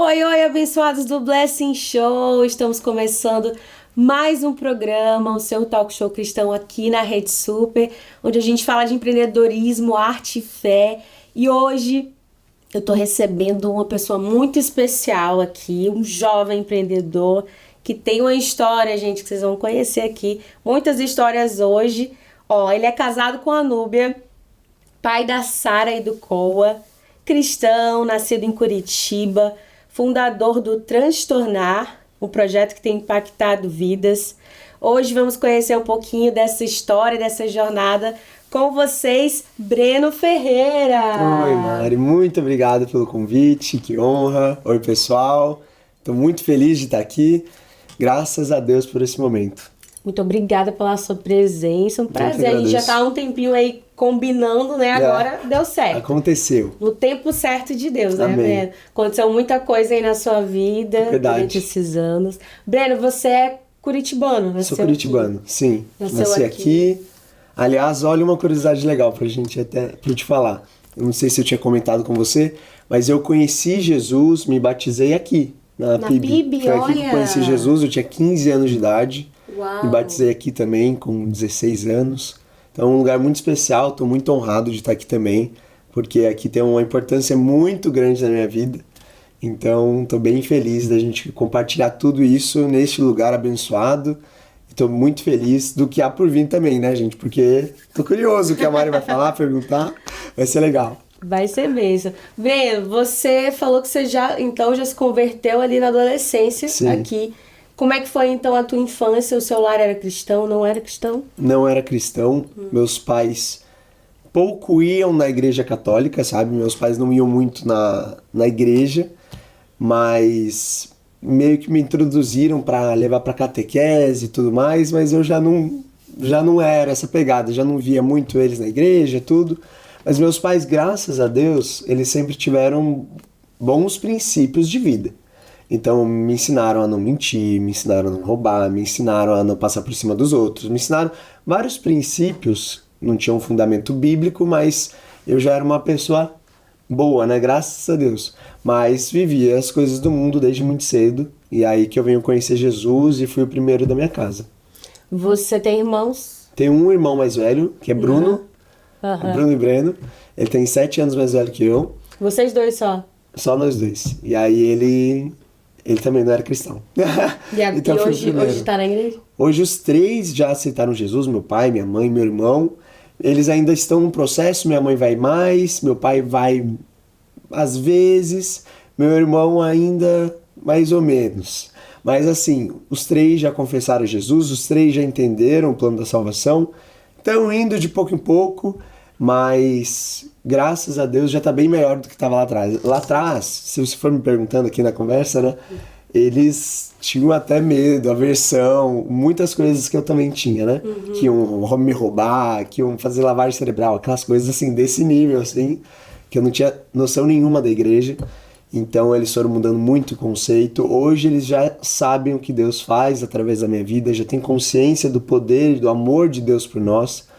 Oi, oi, abençoados do Blessing Show! Estamos começando mais um programa, o seu talk show cristão aqui na Rede Super, onde a gente fala de empreendedorismo, arte e fé. E hoje eu tô recebendo uma pessoa muito especial aqui, um jovem empreendedor que tem uma história, gente, que vocês vão conhecer aqui. Muitas histórias hoje. Ele é casado com a Núbia, pai da Sara e do Coa, cristão, nascido em Curitiba, fundador do Transtornar, um projeto que tem impactado vidas. Hoje vamos conhecer um pouquinho dessa história, dessa jornada com vocês, Breno Ferreira. Oi, Mari, muito obrigado pelo convite, que honra. Oi, pessoal, estou muito feliz de estar aqui, graças a Deus por esse momento. Muito obrigada pela sua presença, um prazer. A gente já está há um tempinho aí combinando, né? Agora deu certo. Aconteceu. No tempo certo de Deus, né, Amém. Breno? Aconteceu muita coisa aí na sua vida durante esses anos. Breno, você é curitibano, né? Sou curitibano, sim. Nasci aqui. Aliás, olha uma curiosidade legal pra eu te falar. Eu não sei se eu tinha comentado com você, mas eu conheci Jesus, me batizei aqui, na PIB. Foi aqui que eu conheci Jesus, eu tinha 15 anos de idade. Uau. Me batizei aqui também, com 16 anos. Então é um lugar muito especial, estou muito honrado de estar aqui também, porque aqui tem uma importância muito grande na minha vida. Então estou bem feliz da gente compartilhar tudo isso neste lugar abençoado. Estou muito feliz do que há por vir também, né, gente? Porque estou curioso o que a Mari vai falar, perguntar, vai ser legal. Vai ser mesmo. Breno, você falou que você já se converteu ali na adolescência. Sim. Aqui. Como é que foi então a tua infância? O seu lar era cristão, não era cristão? Não era cristão. Meus pais pouco iam na igreja católica, sabe? Meus pais não iam muito na igreja, mas meio que me introduziram para levar para catequese e tudo mais, mas eu já não era essa pegada, já não via muito eles na igreja, tudo. Mas meus pais, graças a Deus, eles sempre tiveram bons princípios de vida. Então me ensinaram a não mentir, me ensinaram a não roubar, me ensinaram a não passar por cima dos outros, me ensinaram vários princípios, não tinham um fundamento bíblico, mas eu já era uma pessoa boa, né? Graças a Deus. Mas vivia as coisas do mundo desde muito cedo, e aí que eu venho conhecer Jesus e fui o primeiro da minha casa. Você tem irmãos? Tenho um irmão mais velho, que é Bruno, Bruno e Breno. Ele tem 7 anos mais velho que eu. Vocês dois só? Só nós dois. E aí ele também não era cristão. Então, e hoje está na igreja? Hoje os 3 já aceitaram Jesus, meu pai, minha mãe, meu irmão. Eles ainda estão no processo, minha mãe vai mais, meu pai vai às vezes, meu irmão ainda mais ou menos. Mas assim, os 3 já confessaram Jesus, os 3 já entenderam o plano da salvação, estão indo de pouco em pouco, mas graças a Deus já está bem melhor do que estava lá atrás. Lá atrás, se você for me perguntando aqui na conversa, né, eles tinham até medo, aversão, muitas coisas que eu também tinha, né? Que iam me roubar, que iam fazer lavagem cerebral, aquelas coisas assim, desse nível, assim, que eu não tinha noção nenhuma da igreja. Então eles foram mudando muito o conceito. Hoje eles já sabem o que Deus faz através da minha vida, já têm consciência do poder e do amor de Deus por nós.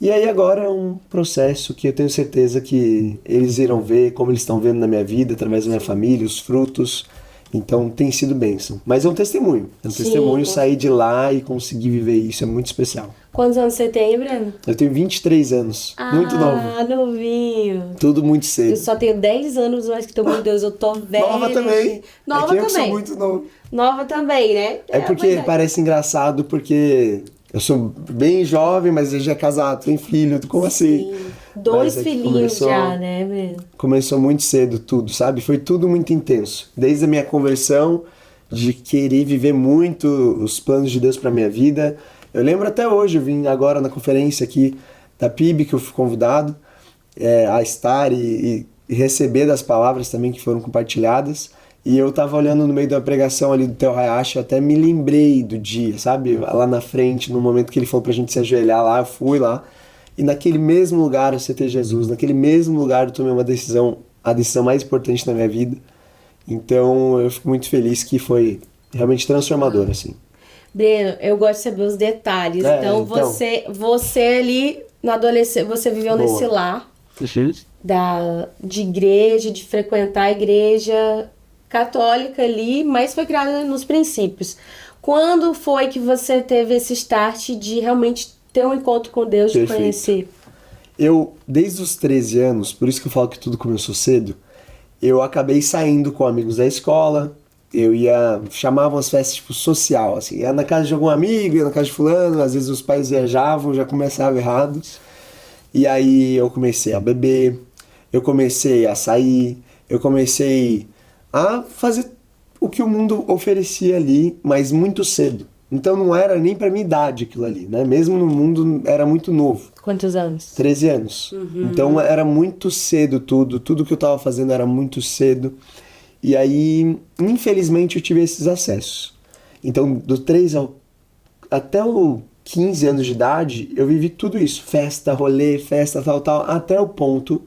E aí agora é um processo que eu tenho certeza que eles irão ver, como eles estão vendo na minha vida, através da minha família, os frutos. Então tem sido bênção. Mas é um testemunho. É um testemunho sair de lá e conseguir viver isso. É muito especial. Quantos anos você tem, Breno? Eu tenho 23 anos. Muito novo. Ah, novinho. Tudo muito cedo. Eu só tenho 10 anos, mas que, meu Deus, eu tô velha. Nova também. Nova também. Eu também. sou muito novo. Nova também, né? É porque parece engraçado, porque eu sou bem jovem, mas eu já é casado, tenho filho, como assim? 2 filhinhos já, né, Breno? Começou muito cedo tudo, sabe? Foi tudo muito intenso. Desde a minha conversão, de querer viver muito os planos de Deus para minha vida. Eu lembro até hoje, eu vim agora na conferência aqui da PIB, que eu fui convidado a estar e receber das palavras também que foram compartilhadas. E eu tava olhando no meio da pregação ali do Theo Hayashi, eu até me lembrei do dia, sabe? Lá na frente, no momento que ele falou pra gente se ajoelhar lá, eu fui lá. E naquele mesmo lugar eu aceitei Jesus, naquele mesmo lugar eu tomei uma decisão, a decisão mais importante da minha vida. Então eu fico muito feliz que foi realmente transformador, assim. Breno, eu gosto de saber os detalhes. Então você ali na adolescência, você viveu nesse lar de igreja, de frequentar a igreja católica ali, mas foi criada nos princípios. Quando foi que você teve esse start de realmente ter um encontro com Deus, de Perfeito. conhecer? Eu, desde os 13 anos, por isso que eu falo que tudo começou cedo, eu acabei saindo com amigos da escola, chamavam as festas tipo social, assim, ia na casa de algum amigo, ia na casa de fulano, às vezes os pais viajavam, já começava errado. E aí eu comecei a beber, eu comecei a sair, eu comecei a fazer o que o mundo oferecia ali, mas muito cedo. Então não era nem pra minha idade aquilo ali, né? Mesmo no mundo era muito novo. Quantos anos? 13 anos. Então era muito cedo tudo que eu tava fazendo era muito cedo. E aí, infelizmente, eu tive esses acessos. Então, do 3 até os 15 anos de idade, eu vivi tudo isso. Festa, rolê, festa, tal, até o ponto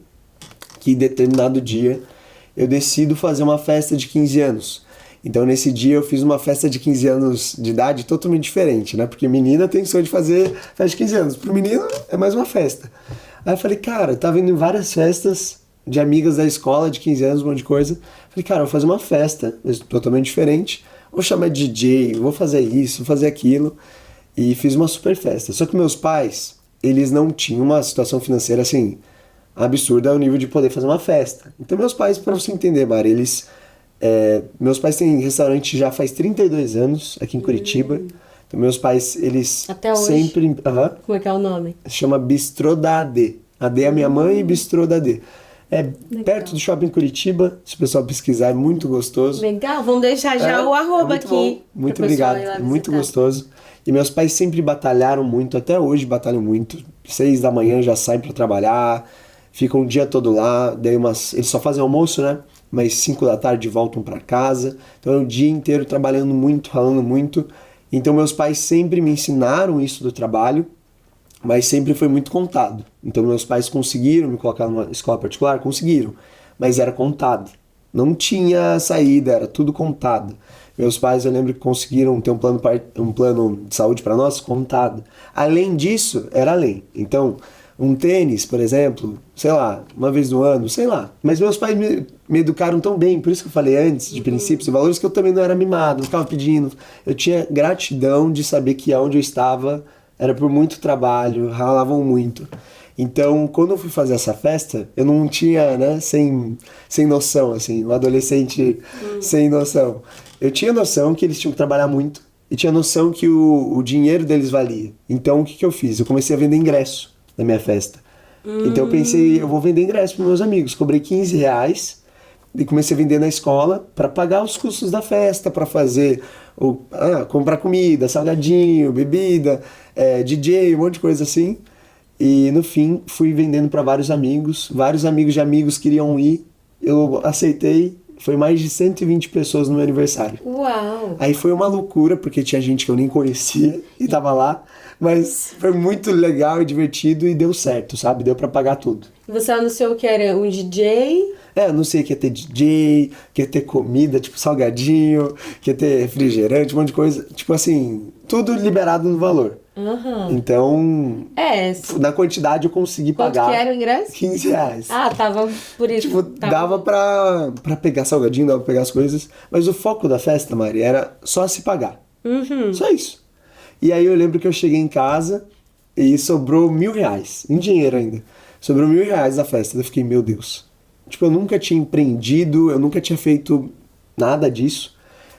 que, determinado dia, eu decido fazer uma festa de 15 anos. Então, nesse dia, eu fiz uma festa de 15 anos de idade totalmente diferente, né? Porque menina tem sonho de fazer festa de 15 anos. Pro menino, é mais uma festa. Aí eu falei, cara, eu tava indo em várias festas de amigas da escola de 15 anos, um monte de coisa. Falei, cara, eu vou fazer uma festa totalmente diferente. Vou chamar DJ, vou fazer isso, vou fazer aquilo. E fiz uma super festa. Só que meus pais, eles não tinham uma situação financeira assim, absurda ao nível de poder fazer uma festa. Então meus pais, pra você entender, Mari, meus pais têm restaurante já faz 32 anos aqui em Curitiba. Então meus pais, eles Até hoje? sempre... Como é que é o nome? chama Bistrô da AD. AD é a minha mãe e Bistrô da AD. É Legal. perto do shopping Curitiba, se o pessoal pesquisar, é muito gostoso. Legal, vamos deixar já o arroba muito aqui. bom. Muito pro pessoal obrigado, ir lá é muito visitar. gostoso. E meus pais sempre batalharam muito, até hoje batalham muito. 6 da manhã já saem para trabalhar, ficam o dia todo lá, eles só fazem almoço, né? Mas 5 da tarde voltam para casa. Então é o dia inteiro trabalhando muito, ralando muito. Então meus pais sempre me ensinaram isso do trabalho, mas sempre foi muito contado. Então meus pais conseguiram me colocar numa escola particular, conseguiram, mas era contado. Não tinha saída, era tudo contado. Meus pais, eu lembro que conseguiram ter um plano de saúde para nós contado. Além disso, era além. Então, um tênis, por exemplo, sei lá, uma vez no ano, sei lá. Mas meus pais me educaram tão bem, por isso que eu falei antes, de princípios e valores, que eu também não era mimado, não ficava pedindo. Eu tinha gratidão de saber que onde eu estava era por muito trabalho, ralavam muito. Então, quando eu fui fazer essa festa, eu não tinha, né, sem noção, assim, um adolescente sem noção. Eu tinha noção que eles tinham que trabalhar muito e tinha noção que o dinheiro deles valia. Então, o que eu fiz? Eu comecei a vender ingresso na minha festa. Então, eu pensei, eu vou vender ingresso para meus amigos. Cobrei R$ 15 e comecei a vender na escola para pagar os custos da festa, para fazer, comprar comida, salgadinho, bebida, DJ, um monte de coisa assim. E no fim fui vendendo para vários amigos de amigos queriam ir, eu aceitei, foi mais de 120 pessoas no meu aniversário. Uau! Aí foi uma loucura, porque tinha gente que eu nem conhecia e tava lá, mas foi muito legal e divertido e deu certo, sabe? Deu para pagar tudo. Você anunciou que era um DJ? Eu não sei que ia ter DJ, que ia ter comida, tipo salgadinho, que ia ter refrigerante, um monte de coisa. Tipo assim, tudo liberado no valor. Então, na quantidade eu consegui pagar. Quanto que era o ingresso? R$ 15. Ah, tava por isso. Tipo, dava pra pegar salgadinho, dava pra pegar as coisas. Mas o foco da festa, Mari, era só se pagar. Só isso. E aí eu lembro que eu cheguei em casa e sobrou R$ 1.000, em dinheiro ainda. Sobrou R$ 1.000 da festa. Eu fiquei, meu Deus. Tipo, eu nunca tinha empreendido, eu nunca tinha feito nada disso.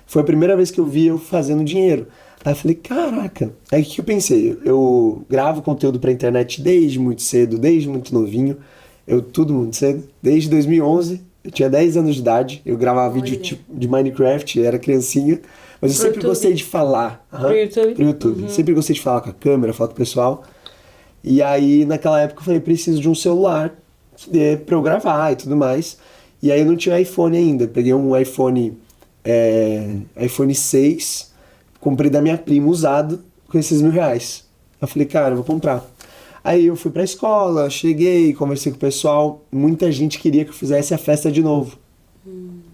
Foi a primeira vez que eu vi eu fazendo dinheiro. Aí eu falei, caraca. Aí o que eu pensei? Eu gravo conteúdo pra internet desde muito cedo, desde muito novinho. Tudo muito cedo. Desde 2011, eu tinha 10 anos de idade. Eu gravava vídeo tipo, de Minecraft, eu era criancinha. Mas eu sempre gostei de falar. Pro YouTube? Pro YouTube. Sempre gostei de falar com a câmera, falar com o pessoal. E aí, naquela época, eu falei, preciso de um celular que dê pra eu gravar e tudo mais. E aí eu não tinha iPhone ainda. Eu peguei um iPhone 6, comprei da minha prima usado com esses R$ 1.000. Eu falei, cara, eu vou comprar. Aí eu fui pra escola, cheguei, conversei com o pessoal. Muita gente queria que eu fizesse a festa de novo.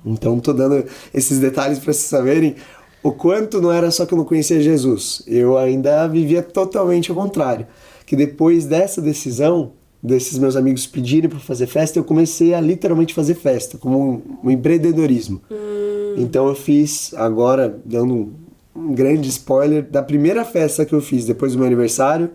Então tô dando esses detalhes pra vocês saberem o quanto não era só que eu não conhecia Jesus. Eu ainda vivia totalmente ao contrário. Que depois dessa decisão, desses meus amigos pedirem pra fazer festa, eu comecei a literalmente fazer festa, como um empreendedorismo. Então eu fiz, agora, dando um grande spoiler, da primeira festa que eu fiz depois do meu aniversário,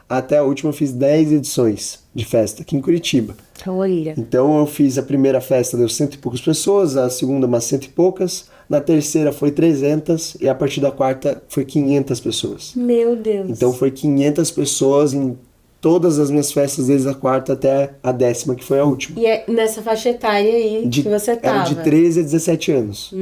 até a última eu fiz 10 edições de festa aqui em Curitiba. Olha. Então eu fiz a primeira festa, deu 100 e poucas pessoas, a segunda umas 100 e poucas, na terceira foi 300 e a partir da quarta foi 500 pessoas. Meu Deus. Então foi 500 pessoas em todas as minhas festas, desde a quarta até a 10ª, que foi a última. E é nessa faixa etária aí que você tava? Era de 13 a 17 anos.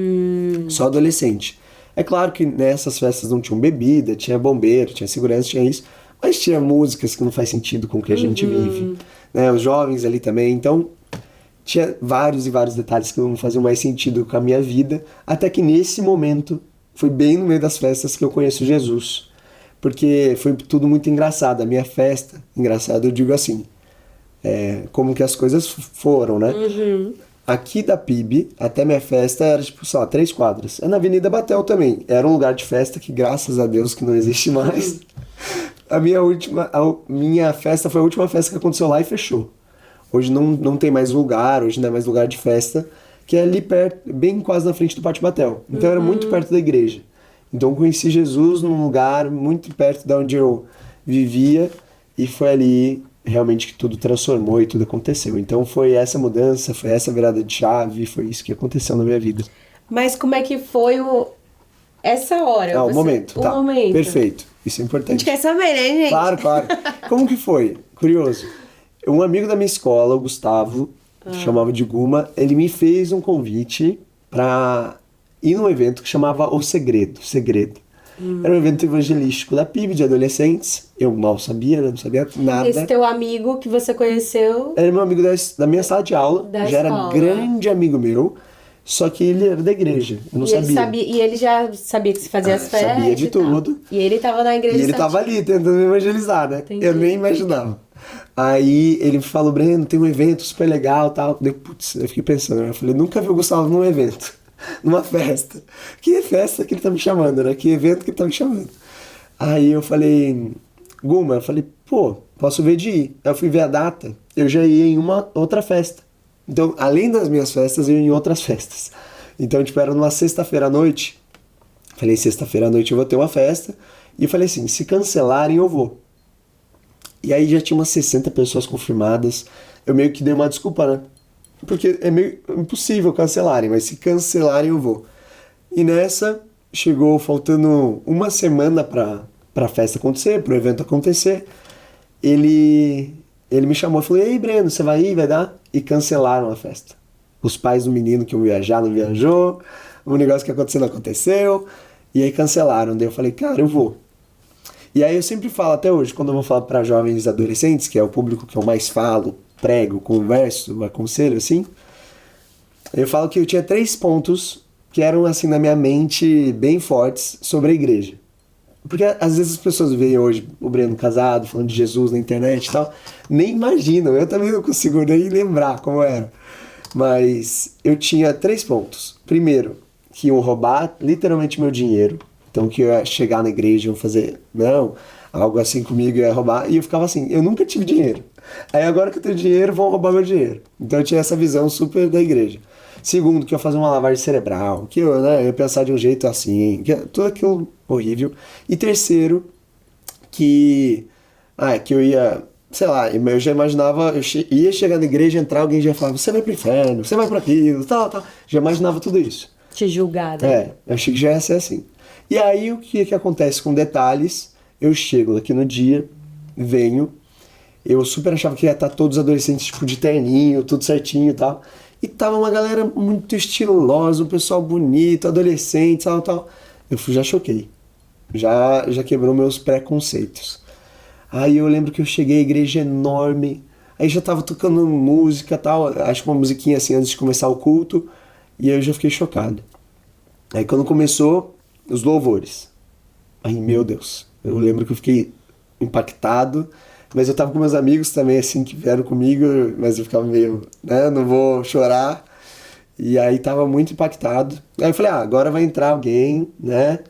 Só adolescente. É claro que nessas festas não tinham bebida, tinha bombeiro, tinha segurança, tinha isso. Mas tinha músicas que não faz sentido com o que a gente vive. Né? Os jovens ali também. Então, tinha vários e vários detalhes que não faziam mais sentido com a minha vida. Até que nesse momento, foi bem no meio das festas que eu conheço Jesus. Porque foi tudo muito engraçado. A minha festa, engraçado eu digo assim, como que as coisas foram, né? Aqui da PIB até minha festa era tipo, sei lá, 3 quadras. É na Avenida Batel também. Era um lugar de festa que, graças a Deus, que não existe mais. A minha festa foi a última festa que aconteceu lá e fechou. Hoje não tem mais lugar, hoje não é mais lugar de festa, que é ali perto, bem quase na frente do Pátio Batel. Então era muito perto da igreja. Então eu conheci Jesus num lugar muito perto de onde eu vivia e foi ali realmente que tudo transformou e tudo aconteceu. Então foi essa mudança, foi essa virada de chave, foi isso que aconteceu na minha vida. Mas como é que foi essa hora? O momento, tá. momento. Perfeito. Isso é A importante. gente quer saber, né, gente? Claro. Como que foi? Curioso. Um amigo da minha escola, o Gustavo, que chamava de Guma, ele me fez um convite pra ir num evento que chamava O Segredo. Era um evento evangelístico da PIB, de adolescentes. Eu mal sabia, não sabia nada. Esse teu amigo que você conheceu... Era meu amigo da minha sala de aula. Da já escola. Era grande amigo meu. Só que ele era da igreja. Eu não sabia. E ele já sabia que se fazia as festas. Sabia de tudo. E ele tava na igreja. E ele tava ali tentando me evangelizar, né? Entendi. Eu nem imaginava. Aí ele me falou, Breno, tem um evento super legal e tal. Eu fiquei pensando, né? Eu falei, nunca vi o Gustavo num evento, numa festa. Que festa que ele tá me chamando, né? Que evento que ele tá me chamando. Aí eu falei, Guma, posso ver de ir. Aí eu fui ver a data, eu já ia em uma outra festa. Então, além das minhas festas, eu ia em outras festas. Então, era numa sexta-feira à noite. Falei, sexta-feira à noite eu vou ter uma festa. E eu falei assim, se cancelarem, eu vou. E aí já tinha umas 60 pessoas confirmadas. Eu meio que dei uma desculpa, né? Porque é meio impossível cancelarem, mas se cancelarem, eu vou. E nessa, chegou faltando uma semana pra festa acontecer, pro evento acontecer. Ele me chamou e falou, e aí, Breno, você vai ir, vai dar? E cancelaram a festa. Os pais do menino que iam viajar não viajou, o negócio que aconteceu não aconteceu, e aí cancelaram. Daí eu falei, cara, eu vou. E aí eu sempre falo, até hoje, quando eu vou falar para jovens e adolescentes, que é o público que eu mais falo, prego, converso, aconselho, assim, eu falo que eu tinha 3 pontos que eram, assim, na minha mente, bem fortes sobre a igreja. Porque às vezes as pessoas veem hoje o Breno casado, falando de Jesus na internet e tal, nem imaginam, eu também não consigo nem lembrar como era. Mas eu tinha 3 pontos. Primeiro, que iam roubar literalmente meu dinheiro. Então que eu ia chegar na igreja e iam fazer, algo assim comigo, eu ia roubar. E eu ficava assim, eu nunca tive dinheiro. Aí agora que eu tenho dinheiro, vão roubar meu dinheiro. Então eu tinha essa visão super da igreja. Segundo, que eu ia fazer uma lavagem cerebral, que eu ia pensar de um jeito assim, que tudo aquilo horrível. E terceiro, que eu ia, sei lá, eu já imaginava, ia chegar na igreja, entrar, alguém já falava, você vai pro inferno, você vai pra aquilo, tal. Já imaginava tudo isso. Te julgar, né? Eu achei que já ia ser assim. E aí o que acontece com detalhes, eu chego aqui no dia, venho, eu super achava que ia estar todos os adolescentes tipo de terninho, tudo certinho e tal. E tava uma galera muito estilosa, um pessoal bonito, adolescente, tal. Eu já choquei. Já quebrou meus preconceitos. Aí eu lembro que eu cheguei, a igreja enorme, aí já tava tocando música e tal, acho que uma musiquinha assim antes de começar o culto, e aí eu já fiquei chocado. Aí quando começou os louvores, aí meu Deus, eu lembro que eu fiquei impactado, mas eu tava com meus amigos também assim que vieram comigo, mas eu ficava meio, não vou chorar, e aí tava muito impactado. Aí eu falei, agora vai entrar alguém, né?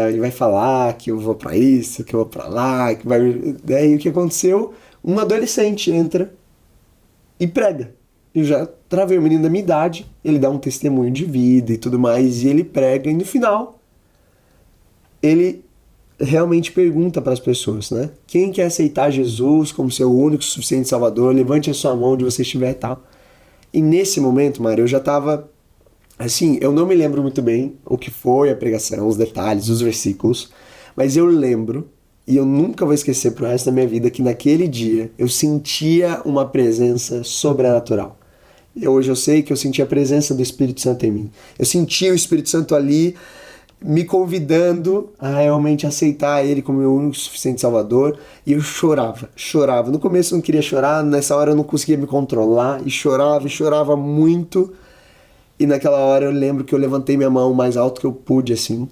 Ele vai falar que eu vou pra isso, que eu vou pra lá, que vai... Daí o que aconteceu? Um adolescente entra e prega. Eu já veio um menino da minha idade, ele dá um testemunho de vida e tudo mais, e ele prega, e no final, ele realmente pergunta para as pessoas, né? Quem quer aceitar Jesus como seu único e suficiente Salvador, levante a sua mão onde você estiver e tal. E nesse momento, Mário, eu já tava, assim, eu não me lembro muito bem o que foi a pregação, os detalhes, os versículos, mas eu lembro, e eu nunca vou esquecer pro resto da minha vida, que naquele dia eu sentia uma presença sobrenatural. E hoje eu sei que eu senti a presença do Espírito Santo em mim. Eu senti o Espírito Santo ali me convidando a realmente aceitar ele como meu único e suficiente Salvador, e eu chorava. No começo eu não queria chorar, nessa hora eu não conseguia me controlar, e chorava muito, e naquela hora eu lembro que eu levantei minha mão o mais alto que eu pude, assim,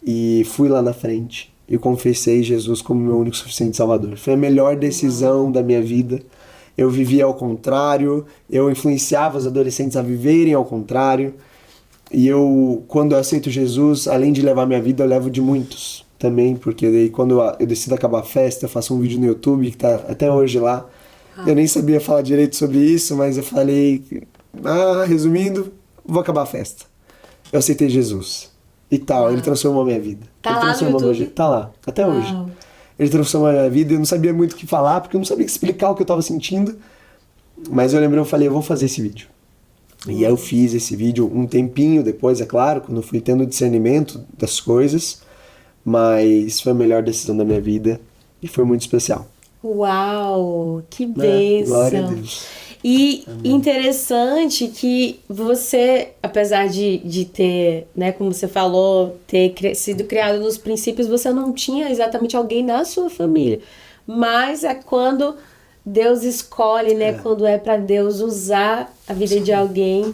e fui lá na frente, e confessei Jesus como meu único e suficiente Salvador. Foi a melhor decisão da minha vida. Eu vivia ao contrário, eu influenciava os adolescentes a viverem ao contrário, e quando eu aceito Jesus, além de levar minha vida, eu levo de muitos também, porque daí quando eu decido acabar a festa, eu faço um vídeo no YouTube que tá até hoje lá. Eu nem sabia falar direito sobre isso, mas eu falei, resumindo, vou acabar a festa. Eu aceitei Jesus. E tal, ele transformou a minha vida. Tá ele lá no YouTube? Tá lá, até hoje. Ele transformou a minha vida, eu não sabia muito o que falar, porque eu não sabia explicar o que eu tava sentindo. Mas eu falei, eu vou fazer esse vídeo. E aí eu fiz esse vídeo um tempinho depois, é claro, quando eu fui tendo discernimento das coisas, mas foi a melhor decisão da minha vida e foi muito especial. Uau, que bênção! Glória a Deus. E interessante que você, apesar de ter, né, como você falou, ter sido criado nos princípios, você não tinha exatamente alguém na sua família. Mas é quando Deus escolhe, né? Quando é para Deus usar a vida de alguém,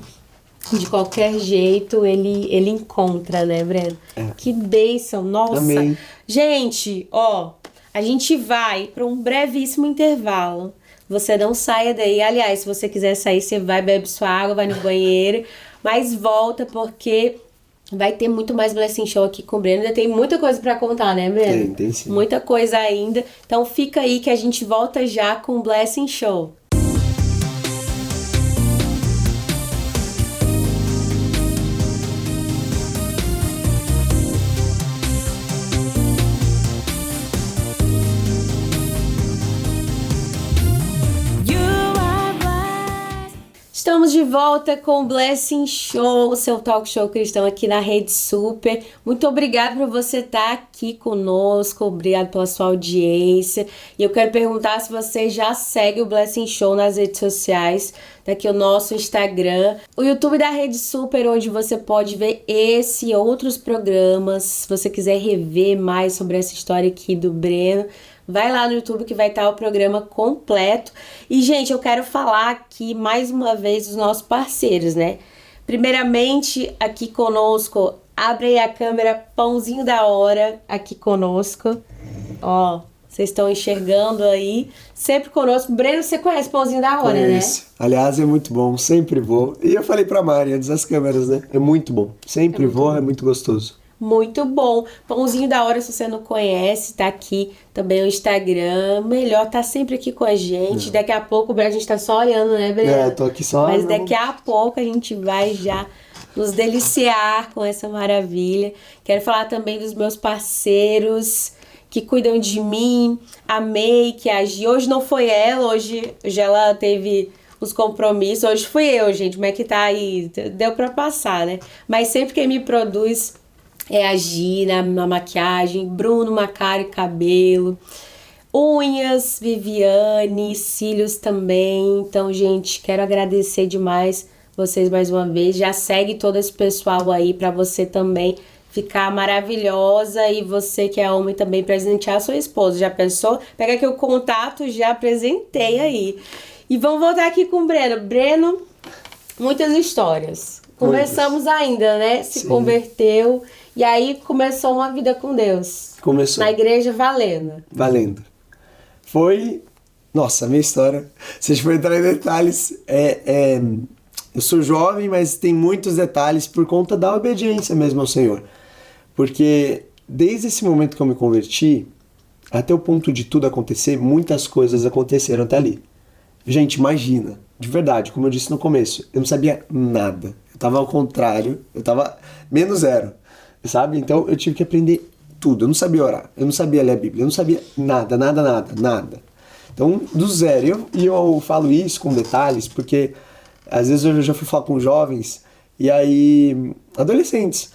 de qualquer jeito, ele encontra, né, Breno? Que bênção, nossa! Amém. Gente, ó, a gente vai para um brevíssimo intervalo. Você não saia daí. Aliás, se você quiser sair, você vai, bebe sua água, vai no banheiro, mas volta porque vai ter muito mais Blessing Show aqui com o Breno. Ainda tem muita coisa pra contar, né, Breno? Tem sim. Muita coisa ainda. Então fica aí que a gente volta já com o Blessing Show. Estamos de volta com o Blessing Show, o seu talk show cristão aqui na Rede Super. Muito obrigada por você estar aqui conosco, obrigado pela sua audiência. E eu quero perguntar se você já segue o Blessing Show nas redes sociais, daqui o nosso Instagram, o YouTube da Rede Super, onde você pode ver esse e outros programas. Se você quiser rever mais sobre essa história aqui do Breno, vai lá no YouTube que vai estar o programa completo. E, gente, eu quero falar aqui mais uma vez dos nossos parceiros, né? Primeiramente, aqui conosco, abre aí a câmera, Pãozinho da Hora, aqui conosco. Ó, vocês estão enxergando aí, sempre conosco. Breno, você conhece Pãozinho da Hora, Conheço. Né? Aliás, é muito bom, sempre vou. E eu falei pra Mari antes das câmeras, né? É muito bom, sempre vou, é muito gostoso. Muito bom. Pãozinho da Hora, se você não conhece, tá aqui também o Instagram. Melhor, tá sempre aqui com a gente. Daqui a pouco, a gente tá só olhando, né, Breno? Tô aqui só. Mas daqui a pouco a gente vai já nos deliciar com essa maravilha. Quero falar também dos meus parceiros que cuidam de mim. A May, que agi. Hoje não foi ela, hoje ela teve os compromissos. Hoje fui eu, gente. Como é que tá aí? Deu pra passar, né? Mas sempre quem me produz é a Gina, na maquiagem, Bruno Macari, cabelo, unhas, Viviane, cílios também. Então, gente, quero agradecer demais vocês mais uma vez. Já segue todo esse pessoal aí pra você também ficar maravilhosa, e você que é homem também presentear a sua esposa. Já pensou? Pega aqui o contato, já apresentei aí. E vamos voltar aqui com o Breno. Breno, muitas histórias. Começamos ainda, né? Se converteu. E aí começou uma vida com Deus. Começou. Na igreja valendo. Valendo. Foi... Nossa, a minha história... Se a gente for entrar em detalhes... Eu sou jovem, mas tem muitos detalhes por conta da obediência mesmo ao Senhor. Porque desde esse momento que eu me converti, até o ponto de tudo acontecer, muitas coisas aconteceram até ali. Gente, imagina. de verdade, como eu disse no começo, eu não sabia nada. Eu tava ao contrário, eu tava menos zero, sabe? Então eu tive que aprender tudo. Eu não sabia orar, eu não sabia ler a Bíblia, eu não sabia nada, nada, nada, nada. Então, do zero, e eu falo isso com detalhes, porque às vezes eu já fui falar com jovens, e aí, adolescentes,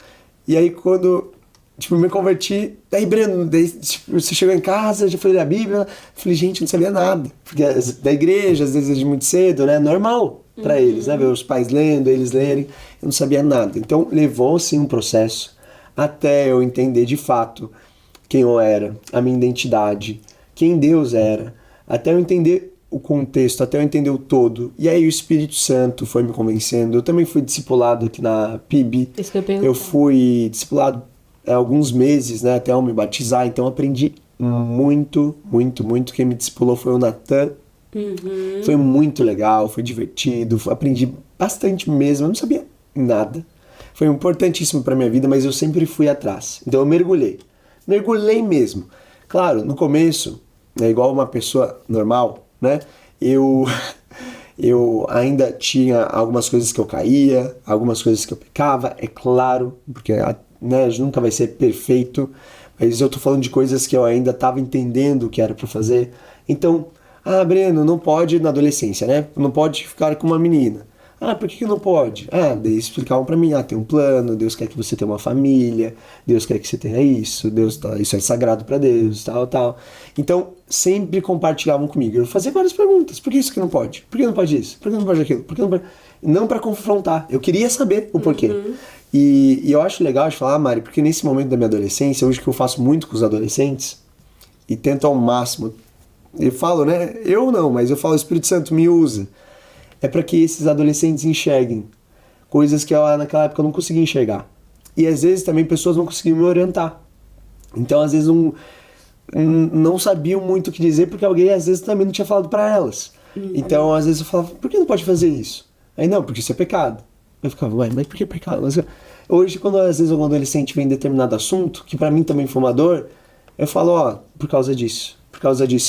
e aí quando, tipo, me converti, aí Breno, daí, tipo, você chegou em casa, já foi ler a Bíblia, eu falei, gente, eu não sabia nada, porque da igreja, às vezes é muito cedo, né, normal pra eles, né, ver os pais lendo, eles lerem, eu não sabia nada. Então, levou, sim, um processo, até eu entender de fato quem eu era, a minha identidade, quem Deus era, até eu entender o contexto, até eu entender o todo. E aí o Espírito Santo foi me convencendo. Eu também fui discipulado aqui na PIB. Isso que eu pergunto. Eu fui discipulado há alguns meses, né, até eu me batizar. Então eu aprendi muito, muito, muito. Quem me discipulou foi o Natan. Foi muito legal, foi divertido, aprendi bastante mesmo. Eu não sabia nada. Foi importantíssimo para minha vida, mas eu sempre fui atrás. Então eu mergulhei. Mergulhei mesmo. Claro, no começo, é igual uma pessoa normal, né? Eu ainda tinha algumas coisas que eu caía, algumas coisas que eu pecava, é claro, porque, né, nunca vai ser perfeito, mas eu tô falando de coisas que eu ainda estava entendendo o que era para fazer. Então, Breno, não pode na adolescência, né? Não pode ficar com uma menina. Por que não pode? Daí explicavam pra mim, tem um plano, Deus quer que você tenha uma família, Deus quer que você tenha isso, isso é sagrado pra Deus, tal, tal. Então, sempre compartilhavam comigo. Eu fazia várias perguntas. Por que isso que não pode? Por que não pode isso? Por que não pode aquilo? Por que não pode... Não pra confrontar. Eu queria saber o porquê. E eu acho legal de falar, Mari, porque nesse momento da minha adolescência, hoje que eu faço muito com os adolescentes, e tento ao máximo, eu falo, né? Eu não, mas eu falo, o Espírito Santo me usa. É para que esses adolescentes enxerguem coisas que eu naquela época eu não conseguia enxergar. E às vezes também pessoas não conseguiam me orientar. Então às vezes não sabiam muito o que dizer porque alguém às vezes também não tinha falado para elas. Então às vezes eu falava, por que não pode fazer isso? Aí não, porque isso é pecado. Eu ficava, mas por que pecado? Mas hoje quando às vezes algum adolescente vem em determinado assunto, que para mim também foi uma dor, eu falo, por causa disso,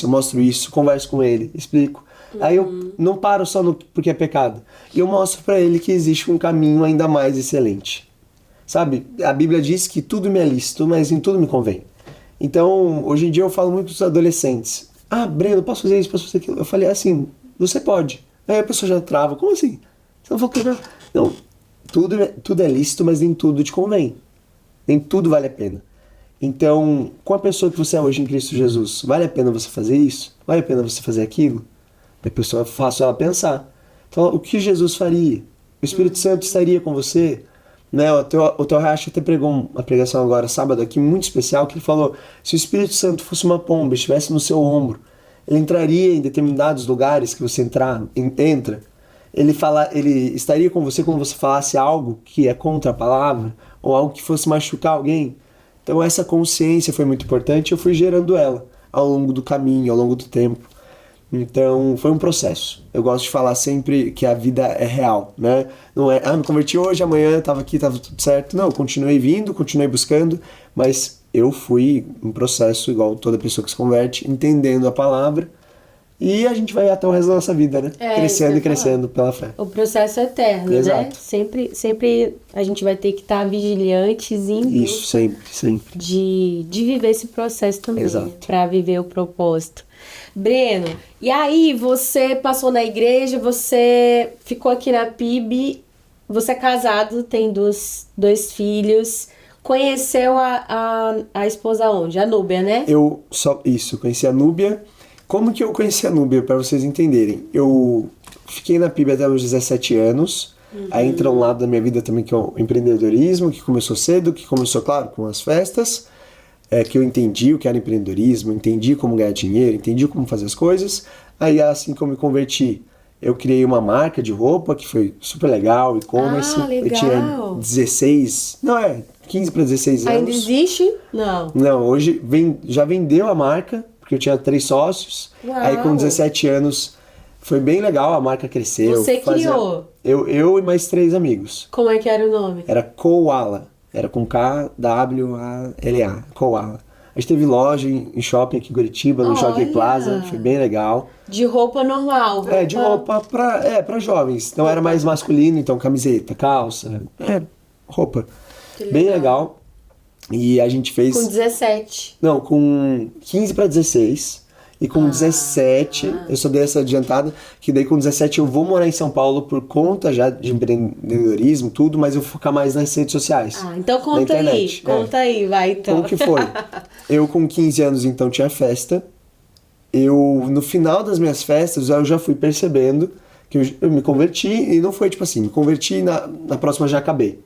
eu mostro isso, converso com ele, explico. Aí eu não paro só no porque é pecado. E eu mostro pra ele que existe um caminho ainda mais excelente. Sabe? A Bíblia diz que tudo me é lícito, mas em tudo me convém. Então, hoje em dia eu falo muito pros adolescentes. Breno, posso fazer isso, posso fazer aquilo? Eu falei assim, você pode. Aí a pessoa já trava. Como assim? Você não falou que não. Tudo é lícito, mas nem tudo te convém. Nem tudo vale a pena. Então, com a pessoa que você é hoje em Cristo Jesus, vale a pena você fazer isso? Vale a pena você fazer aquilo? A pessoa faço ela pensar. Então, o que Jesus faria? O Espírito Santo estaria com você? Né? O Theo Racha até pregou uma pregação agora, sábado, aqui, muito especial, que ele falou, se o Espírito Santo fosse uma pomba, estivesse no seu ombro, ele entraria em determinados lugares que você entra. Ele estaria com você quando você falasse algo que é contra a palavra, ou algo que fosse machucar alguém. Então essa consciência foi muito importante, eu fui gerando ela ao longo do caminho, ao longo do tempo. Então, foi um processo. Eu gosto de falar sempre que a vida é real, né? Não é, me converti hoje, amanhã estava aqui, estava tudo certo. Não, eu continuei vindo, continuei buscando, mas eu fui um processo, igual toda pessoa que se converte, entendendo a palavra, e a gente vai até o resto da nossa vida, né? Crescendo e crescendo pela fé. O processo é eterno, Exato. né? Sempre a gente vai ter que estar vigilantes em Isso, sempre. De viver esse processo também, para viver o propósito. Breno, e aí você passou na igreja, você ficou aqui na PIB, você é casado, tem dois filhos, conheceu a esposa onde? A Núbia, né? Conheci a Núbia. Como que eu conheci a Núbia, para vocês entenderem? Eu fiquei na PIB até os 17 anos, aí entra um lado da minha vida também que é o empreendedorismo, que começou cedo, que começou, claro, com as festas, que eu entendi o que era empreendedorismo, entendi como ganhar dinheiro, entendi como fazer as coisas. Aí assim que eu me converti, eu criei uma marca de roupa que foi super legal, e-commerce. Legal. Eu tinha 15 para 16 anos. Ainda existe? Não. Não, hoje já vendeu a marca, porque eu tinha 3 sócios. Uau. Aí com 17 anos foi bem legal, a marca cresceu. Você criou? Eu e mais 3 amigos. Como é que era o nome? Era Koala. Era com Kwala, Koala. A gente teve loja em shopping aqui em Curitiba, no Jockey Plaza, foi bem legal. De roupa normal. De roupa pra jovens. Não era mais masculino, então camiseta, calça, roupa. Bem legal. E a gente fez... Com 17. Não, com 15 para 16. E com 17, eu só dei essa adiantada, que daí com 17 eu vou morar em São Paulo por conta já de empreendedorismo, tudo, mas eu vou focar mais nas redes sociais. Então conta aí, vai então. Como que foi? Eu com 15 anos então tinha festa, no final das minhas festas eu já fui percebendo que eu me converti, e não foi tipo assim, me converti na próxima já acabei.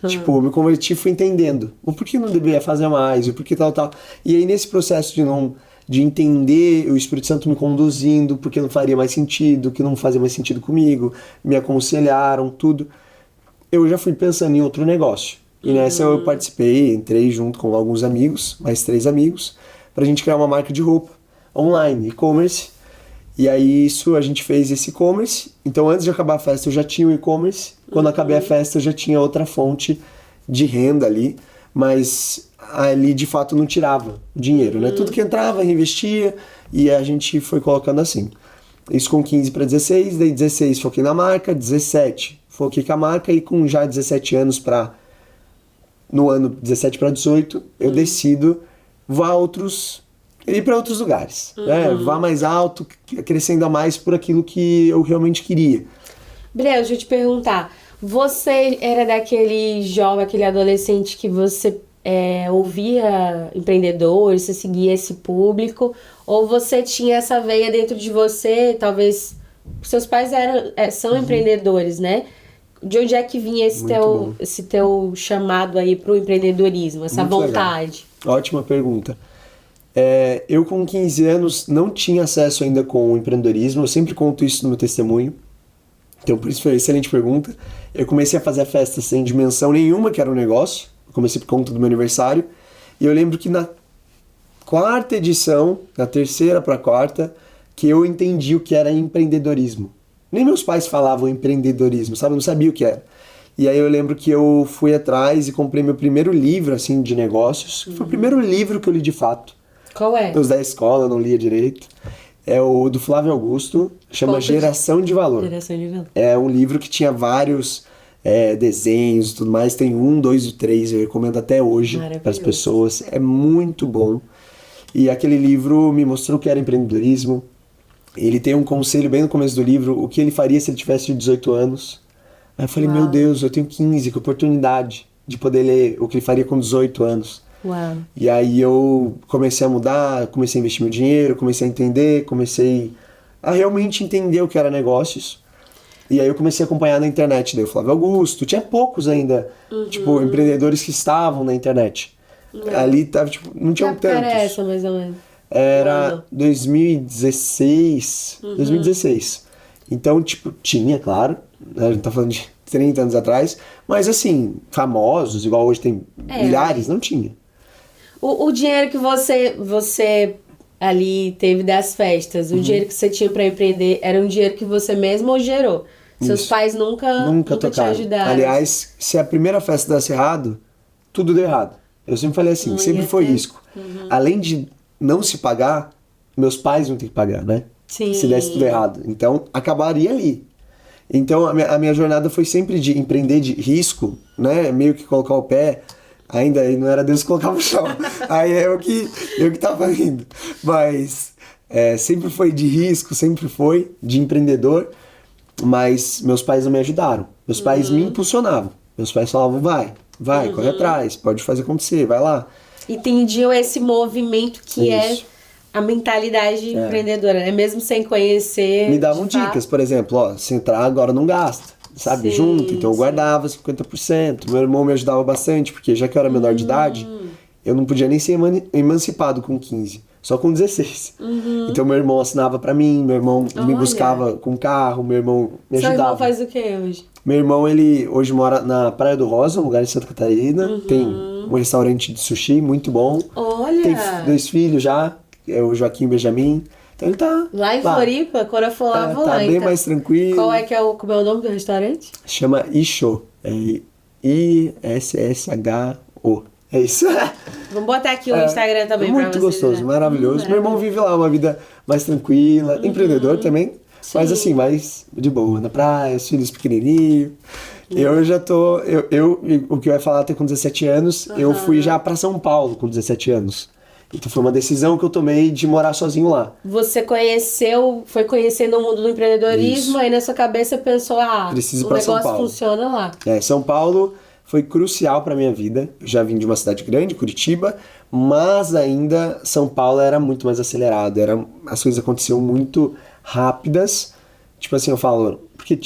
Tipo, eu me converti e fui entendendo o porquê não deveria fazer mais, o porquê tal. E aí nesse processo de entender o Espírito Santo me conduzindo, porque não faria mais sentido, que não fazia mais sentido comigo, me aconselharam, tudo. Eu já fui pensando em outro negócio. E nessa eu participei, entrei junto com alguns amigos, mais 3 amigos, pra gente criar uma marca de roupa online, e-commerce. E aí a gente fez esse e-commerce. Então antes de acabar a festa eu já tinha o e-commerce. Quando acabei a festa eu já tinha outra fonte de renda ali, mas ali de fato não tirava dinheiro, né? Tudo que entrava, reinvestia, e a gente foi colocando assim. Isso com 15 para 16, daí 16 foquei na marca, 17 foquei com a marca, e com já 17 anos no ano 17 para 18, eu decido ir para outros lugares, né? Vá mais alto, crescendo a mais por aquilo que eu realmente queria. Breu, deixa eu te perguntar, você era daquele jovem, aquele adolescente que você ouvia empreendedores, você seguia esse público, ou você tinha essa veia dentro de você, talvez seus pais são empreendedores, né? De onde é que vinha esse teu chamado aí pro empreendedorismo, essa Muito vontade? Legal. Ótima pergunta. Eu com 15 anos não tinha acesso ainda com o empreendedorismo, eu sempre conto isso no meu testemunho, então por isso foi uma excelente pergunta. Eu comecei a fazer a festa sem dimensão nenhuma que era um negócio, eu comecei por conta do meu aniversário, e eu lembro que na 4ª edição, na 3ª para 4ª, que eu entendi o que era empreendedorismo. Nem meus pais falavam empreendedorismo, sabe? Eu não sabia o que era. E aí eu lembro que eu fui atrás e comprei meu primeiro livro, assim, de negócios. Foi o primeiro livro que eu li de fato. Qual é? Os da escola, eu não lia direito. É o do Flávio Augusto, chama Geração de Valor. Geração de Valor. É um livro que tinha vários desenhos e tudo mais. Tem 1, 2 e 3, eu recomendo até hoje para as pessoas. É muito bom. E aquele livro me mostrou o que era empreendedorismo. Ele tem um conselho bem no começo do livro, o que ele faria se ele tivesse 18 anos. Aí eu falei, meu Deus, eu tenho 15, que oportunidade de poder ler o que ele faria com 18 anos. Uau. E aí eu comecei a mudar, comecei a investir meu dinheiro, comecei a entender, comecei a realmente entender o que era negócios. E aí eu comecei a acompanhar na internet, daí o Flávio Augusto, tinha poucos ainda, tipo, empreendedores que estavam na internet. Ali tava, tipo, não tinham tantos. Que era essa, mais ou menos? Era 2016, 2016. Então, tipo, tinha, claro, né? A gente tá falando de 30 anos atrás, mas assim, famosos, igual hoje tem milhares, não tinha. O dinheiro que você ali teve das festas, o dinheiro que você tinha para empreender, era um dinheiro que você mesmo gerou? Seus pais nunca te ajudaram? Aliás, se a primeira festa desse errado, tudo deu errado. Eu sempre falei assim, sempre foi risco. Além de não se pagar, meus pais vão ter que pagar, né? Sim. Se desse tudo errado. Então, acabaria ali. Então, a minha jornada foi sempre de empreender de risco, né? Meio que colocar o pé. Ainda não era Deus que colocava no chão. Aí eu que tava indo. Mas sempre foi de risco, sempre foi de empreendedor. Mas meus pais não me ajudaram. Meus pais me impulsionavam. Meus pais falavam, vai, corre atrás, pode fazer acontecer, vai lá. Entendiam esse movimento que é a mentalidade empreendedora, né? Mesmo sem conhecer. Me davam dicas, por exemplo, ó, se entrar agora não gasta, sabe? Junto, então eu guardava 50%. Meu irmão me ajudava bastante, porque já que eu era menor de idade, eu não podia nem ser emancipado com 15, só com 16. Então meu irmão assinava pra mim, meu irmão me buscava com carro, meu irmão me ajudava. Seu irmão faz o que hoje? Meu irmão, ele hoje mora na Praia do Rosa, um lugar em Santa Catarina. Tem um restaurante de sushi muito bom. Olha! Tem 2 filhos já, é o Joaquim e o Benjamin. Então ele tá lá em Floripa? Quando eu for lá, vou lá. Tá bem então. mais tranquilo. Como é o nome do restaurante? Chama Isho. É ISSHO. É isso. Vamos botar aqui o Instagram também pra Muito vocês, gostoso, né? maravilhoso. Meu irmão vive lá uma vida mais tranquila, empreendedor também, mas Sim. assim, mais de boa, na praia, os filhos pequenininhos. Eu já tô, o que eu ia falar até com 17 anos, eu fui já pra São Paulo com 17 anos. Então foi uma decisão que eu tomei de morar sozinho lá. Você foi conhecendo o mundo do empreendedorismo, Isso. aí na sua cabeça pensou, Preciso ir o pra São negócio Paulo. funciona lá. São Paulo foi crucial pra minha vida. Eu já vim de uma cidade grande, Curitiba, mas ainda São Paulo era muito mais acelerado. As coisas aconteciam muito rápidas. Tipo assim, eu falo, porque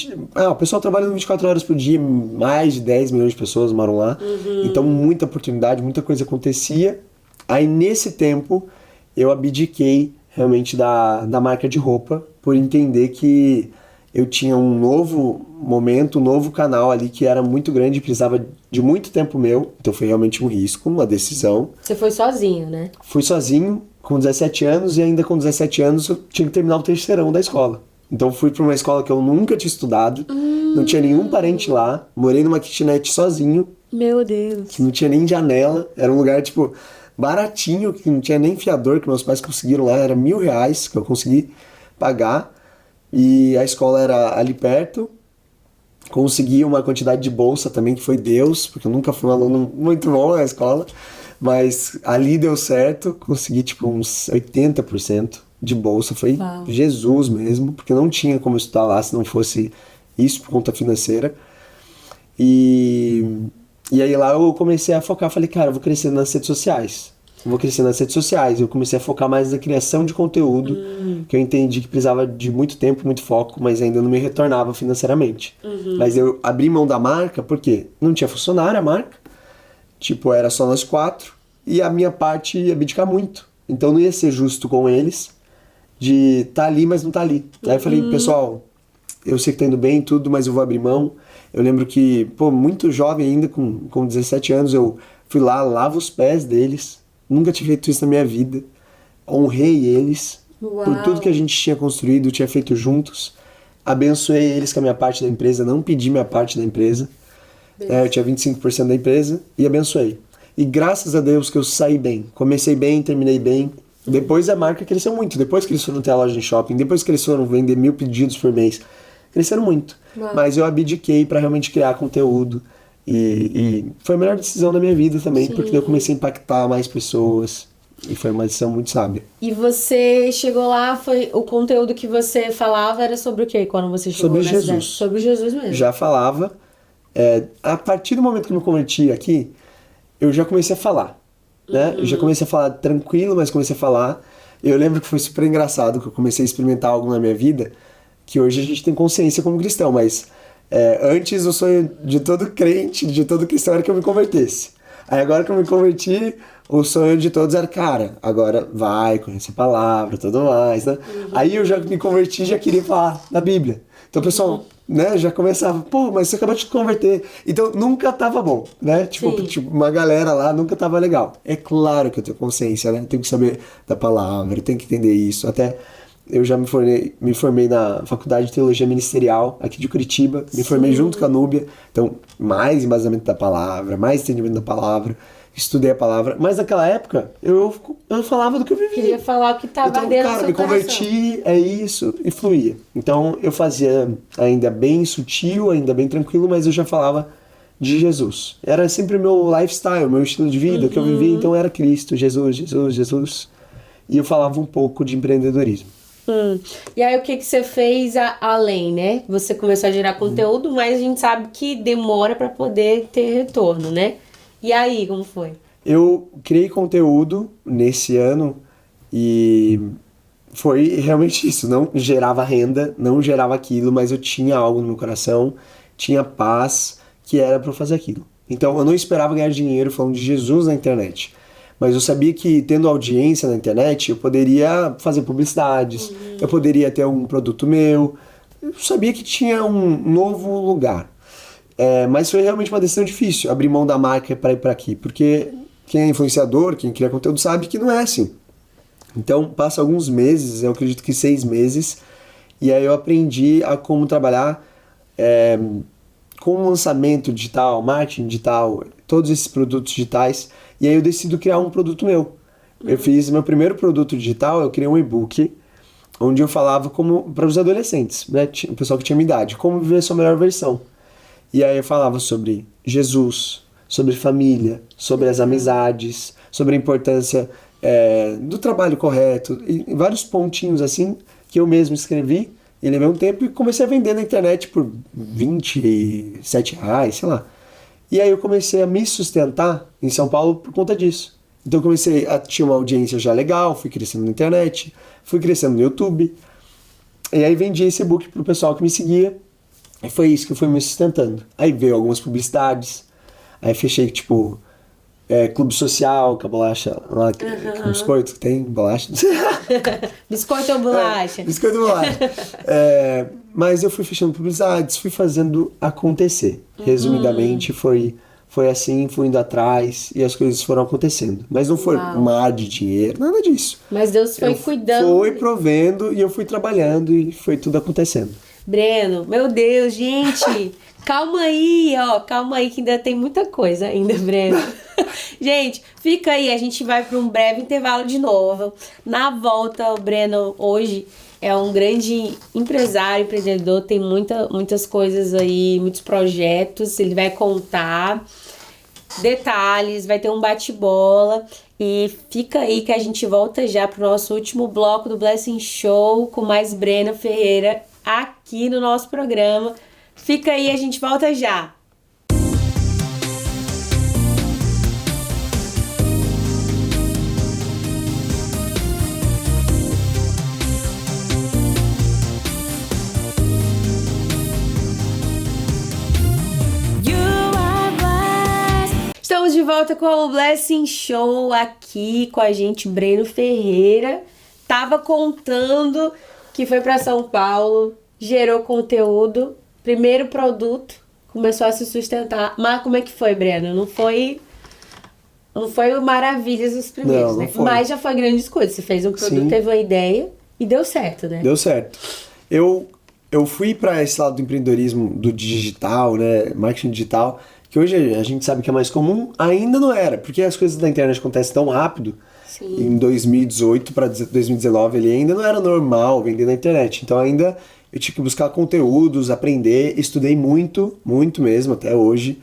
o pessoal trabalha 24 horas por dia, mais de 10 milhões de pessoas moram lá. Então muita oportunidade, muita coisa acontecia. Aí nesse tempo eu abdiquei realmente da marca de roupa por entender que eu tinha um novo momento, um novo canal ali que era muito grande e precisava de muito tempo meu. Então foi realmente um risco, uma decisão. Você foi sozinho, né? Fui sozinho com 17 anos e ainda com 17 anos eu tinha que terminar o terceirão da escola. Então fui para uma escola que eu nunca tinha estudado, não tinha nenhum parente lá, morei numa kitnet sozinho, Meu Deus. que não tinha nem janela, era um lugar tipo baratinho, que não tinha nem fiador, que meus pais conseguiram lá, era R$ 1.000 que eu consegui pagar. E a escola era ali perto. Consegui uma quantidade de bolsa também, que foi Deus, porque eu nunca fui um aluno muito bom na escola. Mas ali deu certo, consegui tipo uns 80% de bolsa. Foi Uau. Jesus mesmo, porque não tinha como estudar lá se não fosse isso por conta financeira. E aí lá eu comecei a focar, falei, cara, eu vou crescer nas redes sociais. Eu comecei a focar mais na criação de conteúdo, que eu entendi que precisava de muito tempo, muito foco, mas ainda não me retornava financeiramente. Mas eu abri mão da marca porque não tinha funcionário a marca, tipo, era só nós 4, e a minha parte ia abdicar muito. Então não ia ser justo com eles de tá ali, mas não tá ali. Aí eu falei, pessoal, eu sei que tá indo bem tudo, mas eu vou abrir mão. Eu lembro que, muito jovem ainda, com 17 anos, eu fui lá, lavo os pés deles. Nunca tinha feito isso na minha vida. Honrei eles Uau. por tudo que a gente tinha construído, tinha feito juntos. Abençoei eles com a minha parte da empresa, não pedi minha parte da empresa. Eu tinha 25% da empresa e abençoei. E graças a Deus que eu saí bem. Comecei bem, terminei bem. Depois a marca cresceu muito. Depois que eles foram ter a loja em shopping, depois que eles foram vender 1.000 pedidos por mês, cresceram muito. Uau. Mas eu abdiquei para realmente criar conteúdo. E foi a melhor decisão da minha vida também, porque eu comecei a impactar mais pessoas. E foi uma decisão muito sábia. E você chegou lá, o conteúdo que você falava era sobre o quê quando você chegou Sobre nessa Jesus. cidade? Sobre Jesus mesmo. Já falava. A partir do momento que eu me converti aqui, eu já comecei a falar. Né? Eu já comecei a falar tranquilo, mas comecei a falar. Eu lembro que foi super engraçado, que eu comecei a experimentar algo na minha vida, que hoje a gente tem consciência como cristão, mas antes o sonho de todo crente, de todo cristão, era que eu me convertesse. Aí agora que eu me converti, o sonho de todos era, cara, agora vai, conhece a palavra, tudo mais, né? Aí eu já me converti e já queria falar da Bíblia. Então o pessoal, né, já começava, pô, mas você acabou de te converter. Então nunca tava bom, né? Tipo, uma galera lá nunca tava legal. É claro que eu tenho consciência, né? Tenho que saber da palavra, tenho que entender isso. Até eu já me formei na Faculdade de Teologia Ministerial, aqui de Curitiba. Me formei junto com a Núbia. Então, mais embasamento da palavra, mais entendimento da palavra. Estudei a palavra. Mas naquela época, eu falava do que eu vivia. Queria falar o que estava Então, dentro do cara, seu me converti, é isso, e fluía. Então, eu fazia ainda bem sutil, ainda bem tranquilo, mas eu já falava de Jesus. Era sempre o meu lifestyle, meu estilo de vida, que eu vivia, então era Cristo, Jesus, Jesus, Jesus. E eu falava um pouco de empreendedorismo. E aí o que você fez além, né? Você começou a gerar conteúdo, mas a gente sabe que demora para poder ter retorno, né? E aí, como foi? Eu criei conteúdo nesse ano e foi realmente isso. Não gerava renda, não gerava aquilo, mas eu tinha algo no meu coração, tinha paz, que era para eu fazer aquilo. Então eu não esperava ganhar dinheiro falando de Jesus na internet. Mas eu sabia que, tendo audiência na internet, eu poderia fazer publicidades, eu poderia ter um produto meu. Eu sabia que tinha um novo lugar. Mas foi realmente uma decisão difícil, abrir mão da marca para ir para aqui. Porque quem é influenciador, quem cria conteúdo, sabe que não é assim. Então, passa alguns meses, eu acredito que 6 meses, e aí eu aprendi a como trabalhar com o lançamento digital, marketing digital, todos esses produtos digitais, e aí eu decido criar um produto meu. Eu fiz meu primeiro produto digital, eu criei um e-book, onde eu falava como para os adolescentes, né, o pessoal que tinha minha idade, como viver a sua melhor versão. E aí eu falava sobre Jesus, sobre família, sobre as amizades, sobre a importância do trabalho correto, e vários pontinhos assim que eu mesmo escrevi, e levei um tempo e comecei a vender na internet por R$27, sei lá. E aí eu comecei a me sustentar em São Paulo por conta disso. Então eu comecei a ter uma audiência já legal, fui crescendo na internet, fui crescendo no YouTube, e aí vendi esse e-book pro pessoal que me seguia, e foi isso que eu fui me sustentando. Aí veio algumas publicidades, aí fechei tipo clube social, com a bolacha lá, com biscoito que tem, bolacha. Biscoito ou bolacha? Biscoito ou bolacha. Mas eu fui fechando publicidades, fui fazendo acontecer. Resumidamente, foi assim, fui indo atrás e as coisas foram acontecendo. Mas não foi um mar de dinheiro, nada disso. Mas Deus foi cuidando. Foi provendo e eu fui trabalhando e foi tudo acontecendo. Breno, meu Deus, gente, calma aí que ainda tem muita coisa ainda, Breno. Gente, fica aí, a gente vai para um breve intervalo de novo. Na volta, o Breno hoje é um grande empresário, empreendedor, tem muitas coisas aí, muitos projetos, ele vai contar detalhes, vai ter um bate-bola e fica aí que a gente volta já pro nosso último bloco do Blessing Show com mais Breno Ferreira aqui no nosso programa. Fica aí, a gente volta já. Estamos de volta com o Blessing Show aqui com a gente, Breno Ferreira. Tava contando que foi para São Paulo, gerou conteúdo, primeiro produto, começou a se sustentar. Mas como é que foi, Breno? Não foi maravilhas os primeiros, não né? foi. Mas já foi grandes coisas. Você fez um produto, Sim. teve uma ideia e deu certo, né? Deu certo. Eu fui para esse lado do empreendedorismo, do digital, né, marketing digital, que hoje a gente sabe que é mais comum, ainda não era, porque as coisas da internet acontecem tão rápido. Sim. Em 2018 para 2019 ele ainda não era normal vender na internet, então ainda eu tinha que buscar conteúdos, aprender, estudei muito, muito mesmo até hoje,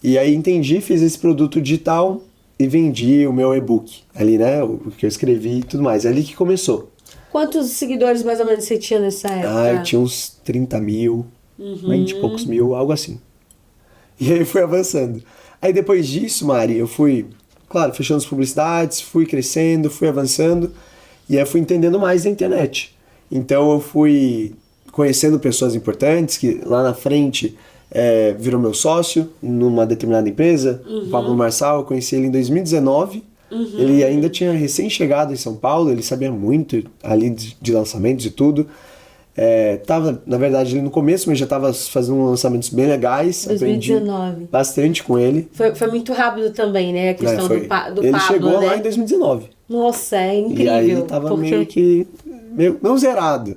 e aí entendi, fiz esse produto digital e vendi o meu e-book ali, né, o que eu escrevi e tudo mais, é ali que começou. Quantos seguidores mais ou menos você tinha nessa época? Eu tinha uns 30 mil, 20 e poucos mil, algo assim. E aí fui avançando. Aí depois disso, Mari, eu fui, claro, fechando as publicidades, fui crescendo, fui avançando, e aí fui entendendo mais da internet. Então eu fui conhecendo pessoas importantes, que lá na frente virou meu sócio numa determinada empresa, o Pablo Marçal, eu conheci ele em 2019, ele ainda tinha recém-chegado em São Paulo, ele sabia muito ali de lançamentos e tudo. Na verdade, ali no começo, mas já estava fazendo lançamentos bem legais. 2019. Aprendi bastante com ele. Foi muito rápido também, né? A questão do Pablo, ele chegou né? lá em 2019. Nossa, é incrível. E aí ele tava meio que... não zerado.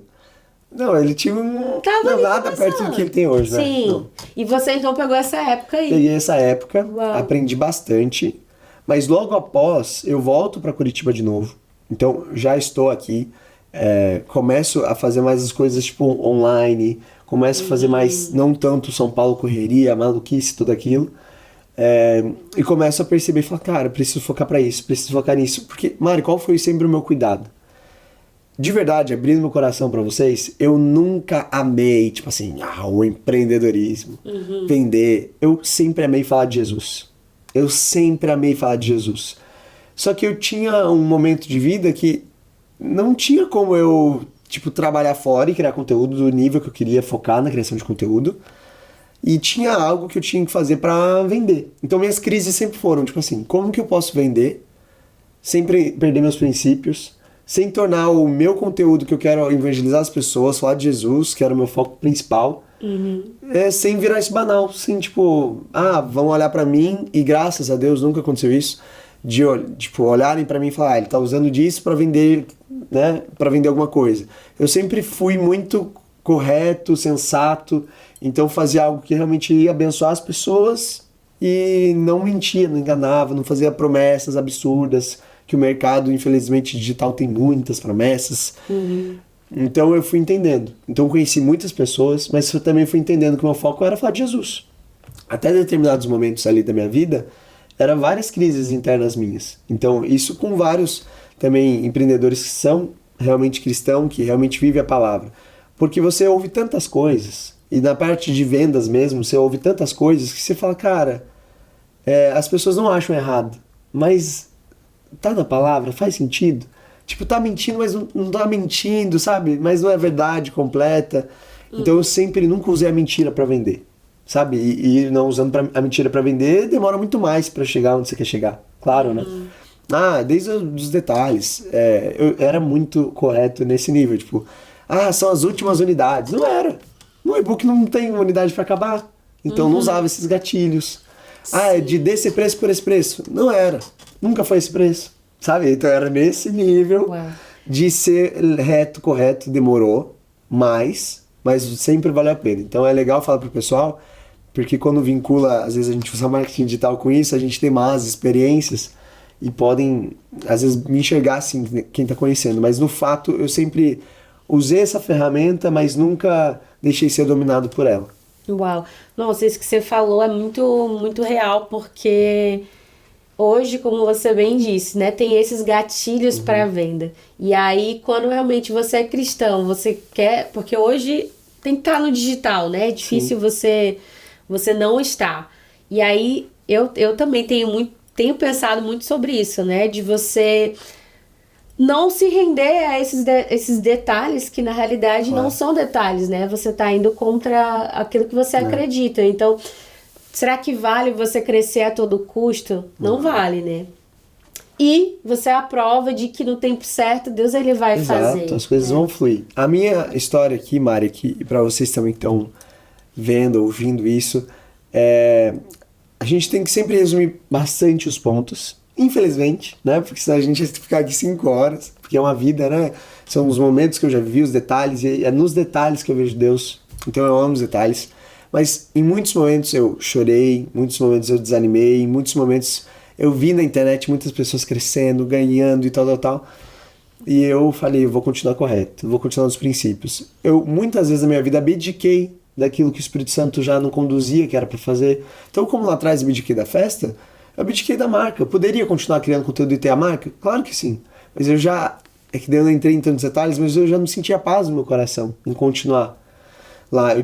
Não, ele tinha não nada perto do que ele tem hoje, né? Sim. Não. E você então pegou essa época aí? Peguei essa época, Uau. aprendi bastante. Mas logo após, eu volto para Curitiba de novo. Então, já estou aqui. Começo a fazer mais as coisas tipo online. Começo a fazer mais, não tanto São Paulo correria, maluquice, tudo aquilo. E começo a perceber e falar, cara, preciso focar para isso, preciso focar nisso. Porque, Mari, qual foi sempre o meu cuidado? De verdade, abrindo meu coração para vocês, eu nunca amei, tipo assim, o empreendedorismo, vender. Eu sempre amei falar de Jesus. Eu sempre amei falar de Jesus. Só que eu tinha um momento de vida que não tinha como eu, trabalhar fora e criar conteúdo do nível que eu queria focar na criação de conteúdo. E tinha algo que eu tinha que fazer para vender. Então minhas crises sempre foram, como que eu posso vender sem perder meus princípios, sem tornar o meu conteúdo que eu quero evangelizar as pessoas, falar de Jesus, que era o meu foco principal, sem virar esse banal, sem vão olhar pra mim, e graças a Deus nunca aconteceu isso, de olharem pra mim e falar, ele tá usando disso pra vender, né, pra vender alguma coisa. Eu sempre fui muito correto, sensato, Então fazia algo que realmente ia abençoar as pessoas e não mentia, não enganava, não fazia promessas absurdas, que o mercado, infelizmente, digital tem muitas promessas. Então eu fui entendendo. Então eu conheci muitas pessoas, mas eu também fui entendendo que o meu foco era falar de Jesus. Até determinados momentos ali da minha vida, eram várias crises internas minhas. Então isso com vários também empreendedores que são realmente cristãos, que realmente vivem a palavra. Porque você ouve tantas coisas, e na parte de vendas mesmo, você ouve tantas coisas que você fala, cara, as pessoas não acham errado, mas tá na palavra, faz sentido. Tipo, tá mentindo, mas não tá mentindo, sabe? Mas não é verdade completa. Então eu sempre, nunca usei a mentira para vender, sabe? E não usando a mentira para vender, demora muito mais para chegar onde você quer chegar. Claro, né? Desde os detalhes. Eu era muito correto nesse nível, tipo, são as últimas unidades. Não era. No e-book não tem unidade para acabar. Então não usava esses gatilhos. É de desse preço por esse preço. Não era. Nunca foi esse preço. Sabe? Então era nesse nível de ser reto, correto. Demorou mais, mas sempre valeu a pena. Então é legal falar pro pessoal, porque quando vincula, às vezes a gente usa marketing digital com isso, a gente tem más experiências e podem, às vezes, me enxergar assim, quem tá conhecendo. Mas no fato, eu sempre usei essa ferramenta, mas nunca deixei ser dominado por ela. Uau! Nossa, isso que você falou é muito, muito real, porque hoje, como você bem disse, né, tem esses gatilhos para venda. E aí, quando realmente você é cristão, você quer... Porque hoje tem que estar no digital, né? É difícil você não estar. E aí, eu também tenho pensado muito sobre isso, né? De você não se render a esses detalhes que na realidade não são detalhes, né? Você tá indo contra aquilo que você acredita. Então, será que vale você crescer a todo custo? Não vale, né? E você é a prova de que no tempo certo Deus ele vai fazer. Exato, as coisas vão fluir. A minha história aqui, Mari, e para vocês também que estão vendo, ouvindo isso, a gente tem que sempre resumir bastante os pontos. Infelizmente, né? Porque senão a gente ia ficar aqui 5 horas, porque é uma vida, né? São os momentos que eu já vivi, os detalhes, e é nos detalhes que eu vejo Deus. Então eu amo os detalhes. Mas em muitos momentos eu chorei, em muitos momentos eu desanimei, em muitos momentos eu vi na internet muitas pessoas crescendo, ganhando e tal. E eu falei, vou continuar correto, vou continuar nos princípios. Eu muitas vezes na minha vida abdiquei daquilo que o Espírito Santo já não conduzia, que era para fazer. Então, como lá atrás eu abdiquei da festa, eu abdiquei da marca. Eu poderia continuar criando conteúdo e ter a marca? Claro que sim. Mas eu já... É que daí eu não entrei em tantos detalhes, mas eu já não sentia paz no meu coração em continuar lá.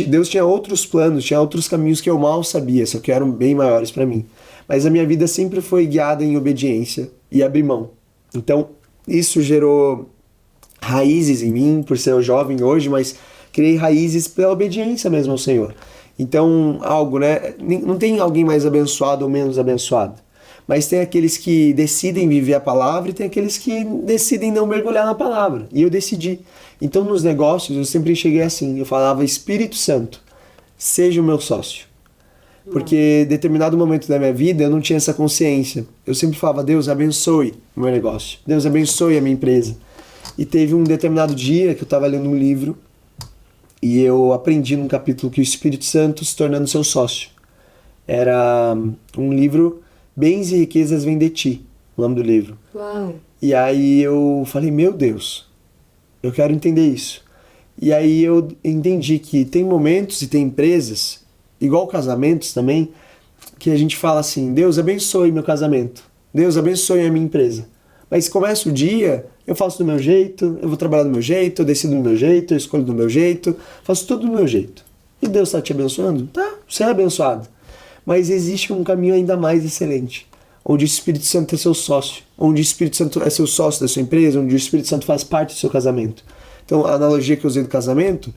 Deus tinha outros planos, tinha outros caminhos que eu mal sabia, só que eram bem maiores para mim. Mas a minha vida sempre foi guiada em obediência e abrir mão. Então, isso gerou raízes em mim, por ser jovem hoje, mas criei raízes pela obediência mesmo ao Senhor. Então, algo, né? Não tem alguém mais abençoado ou menos abençoado. Mas tem aqueles que decidem viver a palavra e tem aqueles que decidem não mergulhar na palavra. E eu decidi. Então, nos negócios, eu sempre cheguei assim. Eu falava, Espírito Santo, seja o meu sócio. Porque em determinado momento da minha vida, eu não tinha essa consciência. Eu sempre falava, Deus abençoe o meu negócio. Deus abençoe a minha empresa. E teve um determinado dia que eu estava lendo um livro e eu aprendi num capítulo que o Espírito Santo se tornando seu sócio. Era um livro, Bens e Riquezas Vêm de Ti, o nome do livro. Uau. E aí eu falei, meu Deus, eu quero entender isso. E aí eu entendi que tem momentos e tem empresas, igual casamentos também, que a gente fala assim, Deus abençoe meu casamento, Deus abençoe a minha empresa. Mas começa o dia, eu faço do meu jeito, eu vou trabalhar do meu jeito, eu decido do meu jeito, eu escolho do meu jeito, faço tudo do meu jeito. E Deus está te abençoando? Tá, você é abençoado. Mas existe um caminho ainda mais excelente, onde o Espírito Santo é seu sócio, onde o Espírito Santo é seu sócio da sua empresa, onde o Espírito Santo faz parte do seu casamento. Então, a analogia que eu usei do casamento,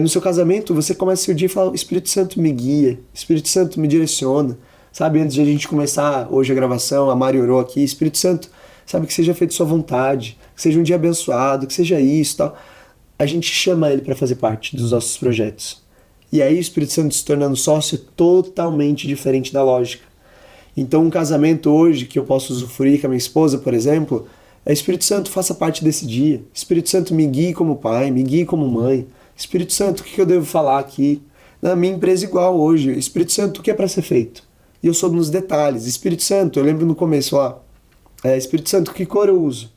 no seu casamento, você começa seu dia e fala, Espírito Santo me guia, Espírito Santo me direciona. Sabe, antes de a gente começar hoje a gravação, a Mari orou aqui, Espírito Santo, sabe, que seja feito sua vontade, que seja um dia abençoado, que seja isso, tal. A gente chama ele para fazer parte dos nossos projetos. E aí o Espírito Santo se tornando sócio é totalmente diferente da lógica. Então um casamento hoje que eu posso usufruir com a minha esposa, por exemplo, Espírito Santo faça parte desse dia. Espírito Santo me guie como pai, me guie como mãe. Espírito Santo, o que eu devo falar aqui? Na minha empresa igual hoje. Espírito Santo, o que é para ser feito? E eu sou nos detalhes. Espírito Santo, eu lembro no começo lá. Espírito Santo, que cor eu uso?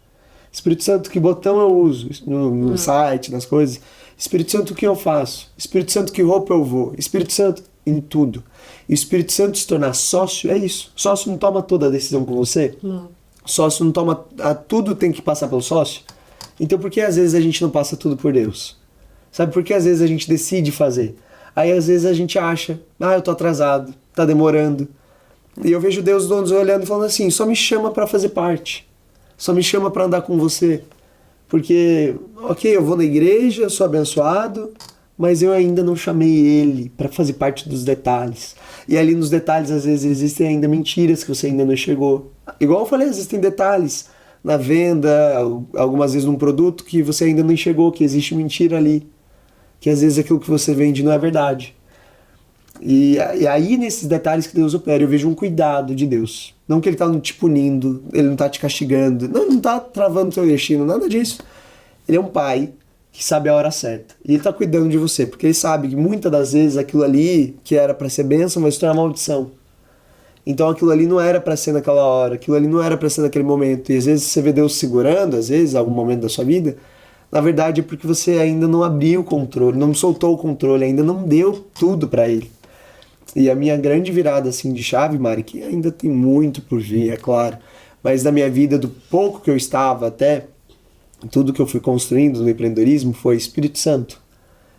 Espírito Santo, que botão eu uso no site, nas coisas? Espírito Santo, o que eu faço? Espírito Santo, que roupa eu vou? Espírito Santo, em tudo. E o Espírito Santo se tornar sócio, é isso. Sócio não toma toda a decisão com você? Não. Sócio não toma... tudo tem que passar pelo sócio? Então por que às vezes a gente não passa tudo por Deus? Sabe por que às vezes a gente decide fazer? Aí às vezes a gente acha, eu tô atrasado, tá demorando. E eu vejo Deus nos olhando e falando assim, só me chama para fazer parte. Só me chama para andar com você. Porque, ok, eu vou na igreja, eu sou abençoado, mas eu ainda não chamei ele para fazer parte dos detalhes. E ali nos detalhes, às vezes, existem ainda mentiras que você ainda não enxergou. Igual eu falei, existem detalhes na venda, algumas vezes num produto que você ainda não enxergou, que existe mentira ali. Que às vezes aquilo que você vende não é verdade. E aí, nesses detalhes que Deus opera, eu vejo um cuidado de Deus. Não que ele tá te punindo, ele não tá te castigando, não tá travando teu destino, nada disso. Ele é um pai que sabe a hora certa. E ele tá cuidando de você, porque ele sabe que muitas das vezes aquilo ali, que era para ser bênção, vai se tornar maldição. Então aquilo ali não era para ser naquela hora, aquilo ali não era para ser naquele momento. E às vezes você vê Deus segurando, às vezes, algum momento da sua vida, na verdade é porque você ainda não abriu o controle, não soltou o controle, ainda não deu tudo para ele. E a minha grande virada assim de chave, Mari, que ainda tem muito por vir, é claro, mas na minha vida, do pouco que eu estava até tudo que eu fui construindo no empreendedorismo, foi Espírito Santo,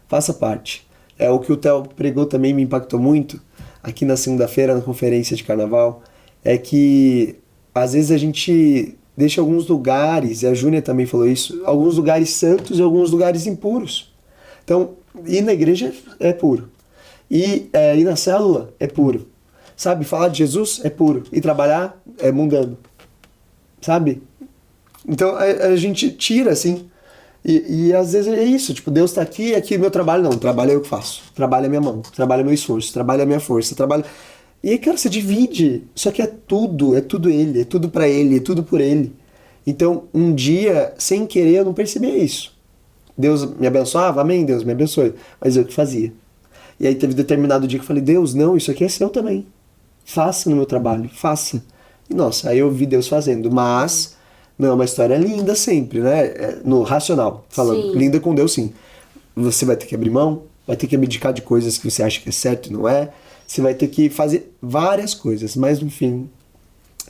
faça parte. É o que o Theo pregou também, me impactou muito aqui na segunda-feira na conferência de carnaval, é que às vezes a gente deixa alguns lugares, e a Júnia também falou isso, alguns lugares santos e alguns lugares impuros. Então, ir na igreja é puro. E ir na célula é puro. Sabe? Falar de Jesus é puro. E trabalhar é mundano. Sabe? Então a gente tira assim. E às vezes é isso. Tipo, Deus tá aqui é meu trabalho. Não, trabalho é eu que faço. Trabalho é minha mão. Trabalho é meu esforço. Trabalho é minha força. Trabalho... E aí, cara, você divide. Só que é tudo ele. É tudo pra ele. É tudo por ele. Então, um dia, sem querer, eu não percebia isso. Deus me abençoava? Amém, Deus me abençoe. Mas eu que fazia. E aí teve determinado dia que eu falei, Deus, não, isso aqui é seu também. Faça no meu trabalho, faça. E nossa, aí eu vi Deus fazendo. Mas não é uma história linda sempre, né? No racional, falando. Sim. Linda com Deus, sim. Você vai ter que abrir mão, vai ter que abdicar de coisas que você acha que é certo e não é. Você vai ter que fazer várias coisas, mas no fim,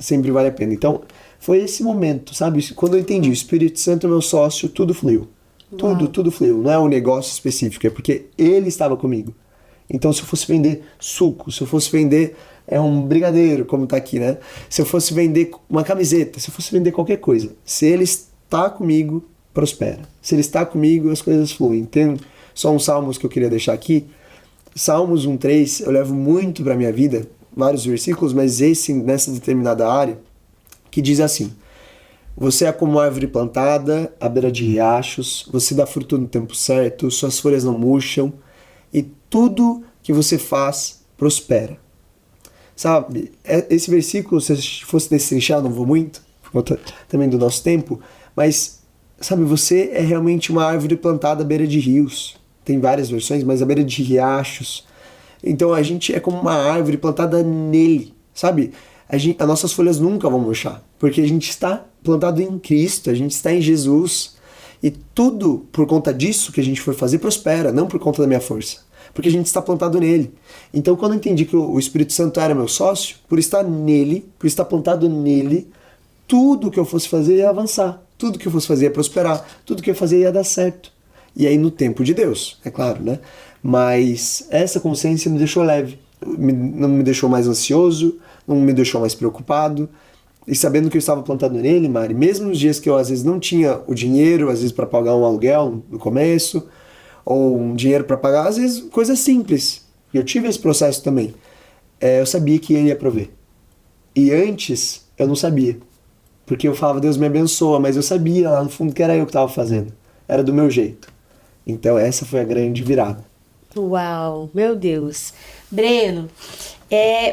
sempre vale a pena. Então, foi esse momento, sabe? Quando eu entendi, o Espírito Santo é meu sócio, tudo fluiu. Tudo fluiu. Não é um negócio específico, é porque ele estava comigo. Então, se eu fosse vender suco, se eu fosse vender um brigadeiro, como tá aqui, né? Se eu fosse vender uma camiseta, se eu fosse vender qualquer coisa, se ele está comigo, prospera. Se ele está comigo, as coisas fluem. Tem só uns salmos que eu queria deixar aqui. Salmos 1:3, eu levo muito para minha vida, vários versículos, mas esse nessa determinada área, que diz assim: você é como árvore plantada à beira de riachos, você dá fruto no tempo certo, suas folhas não murcham, e tudo que você faz prospera. Sabe, esse versículo, se eu fosse destrinchar, não vou muito, por conta também do nosso tempo, mas, sabe, você é realmente uma árvore plantada à beira de rios. Tem várias versões, mas à beira de riachos. Então a gente é como uma árvore plantada nele, sabe? As nossas folhas nunca vão murchar, porque a gente está plantado em Cristo, a gente está em Jesus. E tudo por conta disso que a gente for fazer prospera, não por conta da minha força. Porque a gente está plantado nele. Então, quando eu entendi que o Espírito Santo era meu sócio, por estar nele, por estar plantado nele, tudo que eu fosse fazer ia avançar. Tudo que eu fosse fazer ia prosperar. Tudo que eu ia fazer ia dar certo. E aí no tempo de Deus, é claro, né? Mas essa consciência me deixou leve. Não me deixou mais ansioso, não me deixou mais preocupado. E sabendo que eu estava plantado nele, Mari, mesmo nos dias que eu às vezes não tinha o dinheiro, às vezes para pagar um aluguel no começo, ou um dinheiro para pagar, às vezes coisas simples. E eu tive esse processo também. Eu sabia que ele ia prover. E antes eu não sabia. Porque eu falava, Deus me abençoa, mas eu sabia lá no fundo que era eu que estava fazendo. Era do meu jeito. Então essa foi a grande virada. Uau, meu Deus. Breno,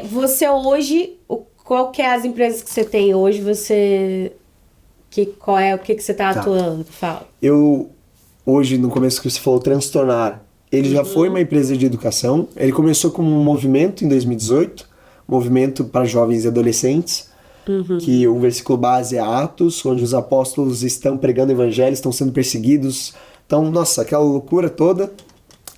você hoje, qual que é as empresas que você tem hoje? O que você está atuando? Fala. hoje, no começo que você falou, transtornar, ele já foi uma empresa de educação. Ele começou como um movimento em 2018, movimento para jovens e adolescentes, que o versículo base é Atos, onde os apóstolos estão pregando o evangelho, estão sendo perseguidos. Então, nossa, aquela loucura toda.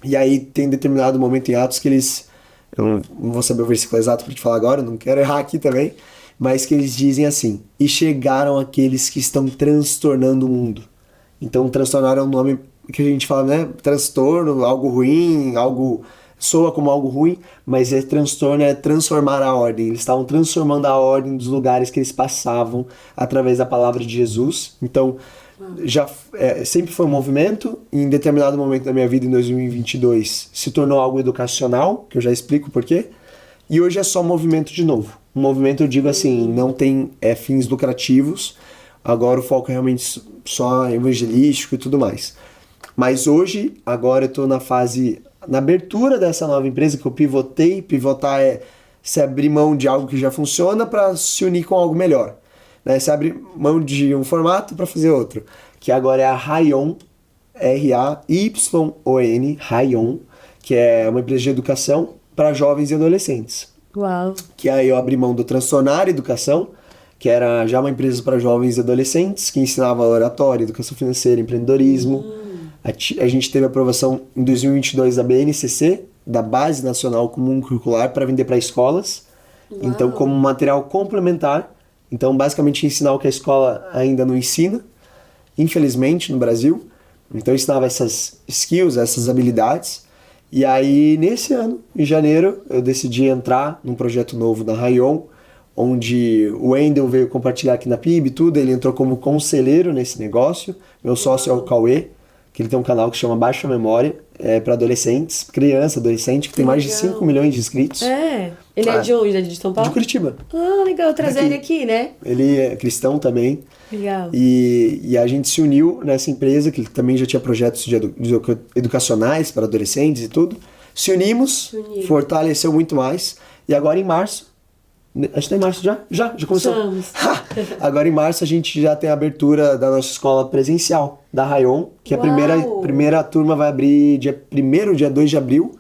E aí tem determinado momento em Atos que eles... Eu não vou saber o versículo exato para te falar agora, não quero errar aqui também, mas que eles dizem assim: e chegaram aqueles que estão transtornando o mundo. Então, transtornar é um nome que a gente fala, né? Transtorno, algo ruim, algo soa como algo ruim, mas transtorno é transformar a ordem. Eles estavam transformando a ordem dos lugares que eles passavam através da palavra de Jesus. Então, sempre foi um movimento. Em determinado momento da minha vida, em 2022, se tornou algo educacional, que eu já explico por quê. E hoje é só movimento de novo. Um movimento, eu digo assim, não tem fins lucrativos. Agora o foco é realmente só evangelístico e tudo mais. Mas hoje, agora eu estou na abertura dessa nova empresa que eu pivotei. Pivotar é se abrir mão de algo que já funciona para se unir com algo melhor. Né? Se abrir mão de um formato para fazer outro. Que agora é a Rayyon, R-A-Y-O-N, Rayyon, que é uma empresa de educação para jovens e adolescentes. Uau! Que aí eu abri mão do Transtornar Educação, que era já uma empresa para jovens e adolescentes, que ensinava oratória, educação financeira, empreendedorismo. A gente teve a aprovação em 2022 da BNCC, da Base Nacional Comum Curricular, para vender para escolas. Uau. Então, como material complementar. Então, basicamente, ensinar o que a escola ainda não ensina, infelizmente, no Brasil. Então, eu ensinava essas skills, essas habilidades. E aí, nesse ano, em janeiro, eu decidi entrar num projeto novo da Rayyon, onde o Wendel veio compartilhar aqui na PIB e tudo. Ele entrou como conselheiro nesse negócio. Meu sócio é o Cauê, que ele tem um canal que chama Baixa Memória, para adolescentes, criança, adolescente, que tem mais de 5 milhões de inscritos. Ele é de onde? De São Paulo? De Curitiba. Ah, legal, trazer ele aqui, né? Ele é cristão também. Legal. E a gente se uniu nessa empresa, que também já tinha projetos educacionais para adolescentes e tudo. Se unimos, fortaleceu muito mais. E agora em março, acho que está em março já? Já começou. Agora em março a gente já tem a abertura da nossa escola presencial, da Rayyon, que a primeira turma vai abrir dia 1º, dia 2 de abril.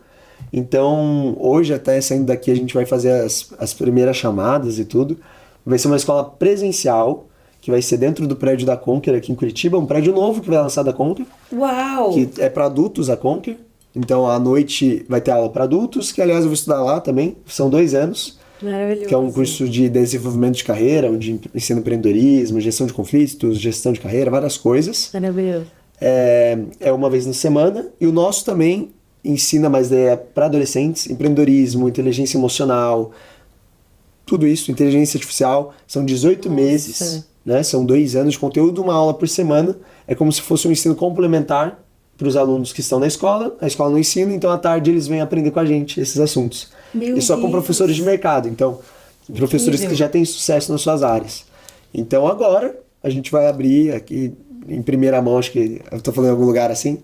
Então, hoje até saindo daqui a gente vai fazer as primeiras chamadas e tudo. Vai ser uma escola presencial, que vai ser dentro do prédio da Conquer aqui em Curitiba, um prédio novo que vai lançar da Conquer. Uau! Que é para adultos a Conquer. Então, à noite vai ter aula para adultos, que aliás eu vou estudar lá também, são 2 anos. Maravilhoso. Que é um curso de desenvolvimento de carreira, onde ensina empreendedorismo, gestão de conflitos, gestão de carreira, várias coisas. Maravilhoso. É uma vez na semana. E o nosso também ensina, mas é para adolescentes, empreendedorismo, inteligência emocional, tudo isso, inteligência artificial. São 18 meses, né? São 2 anos de conteúdo, uma aula por semana. É como se fosse um ensino complementar para os alunos que estão na escola. A escola não ensina, então à tarde eles vêm aprender com a gente esses assuntos. E só com professores de mercado, então professores que já têm sucesso nas suas áreas. Então agora a gente vai abrir aqui em primeira mão, acho que eu estou falando em algum lugar assim,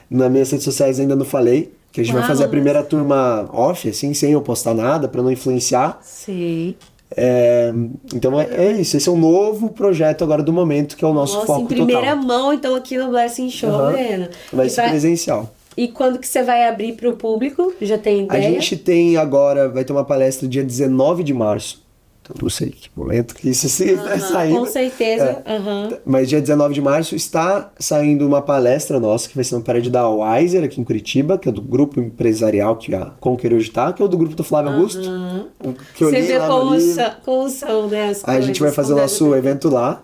nas minhas redes sociais ainda não falei, que a gente vai fazer a primeira turma off, assim, sem eu postar nada, para não influenciar. Sim. Então é isso, esse é um novo projeto agora do momento, que é o nosso foco total. Em primeira mão, então aqui no Blessing Show, Helena. Vai ser presencial. E quando que você vai abrir para o público? Já tem ideia? A gente tem agora, vai ter uma palestra dia 19 de março. Então, não sei que momento que isso está saindo. Com certeza. Mas dia 19 de março está saindo uma palestra nossa, que vai ser no prédio da Wiser, aqui em Curitiba, que é do grupo empresarial que a Conquer hoje está, que é o do grupo do Flávio Augusto. Que você vê como são, né? As a gente vai fazer o nosso evento lá,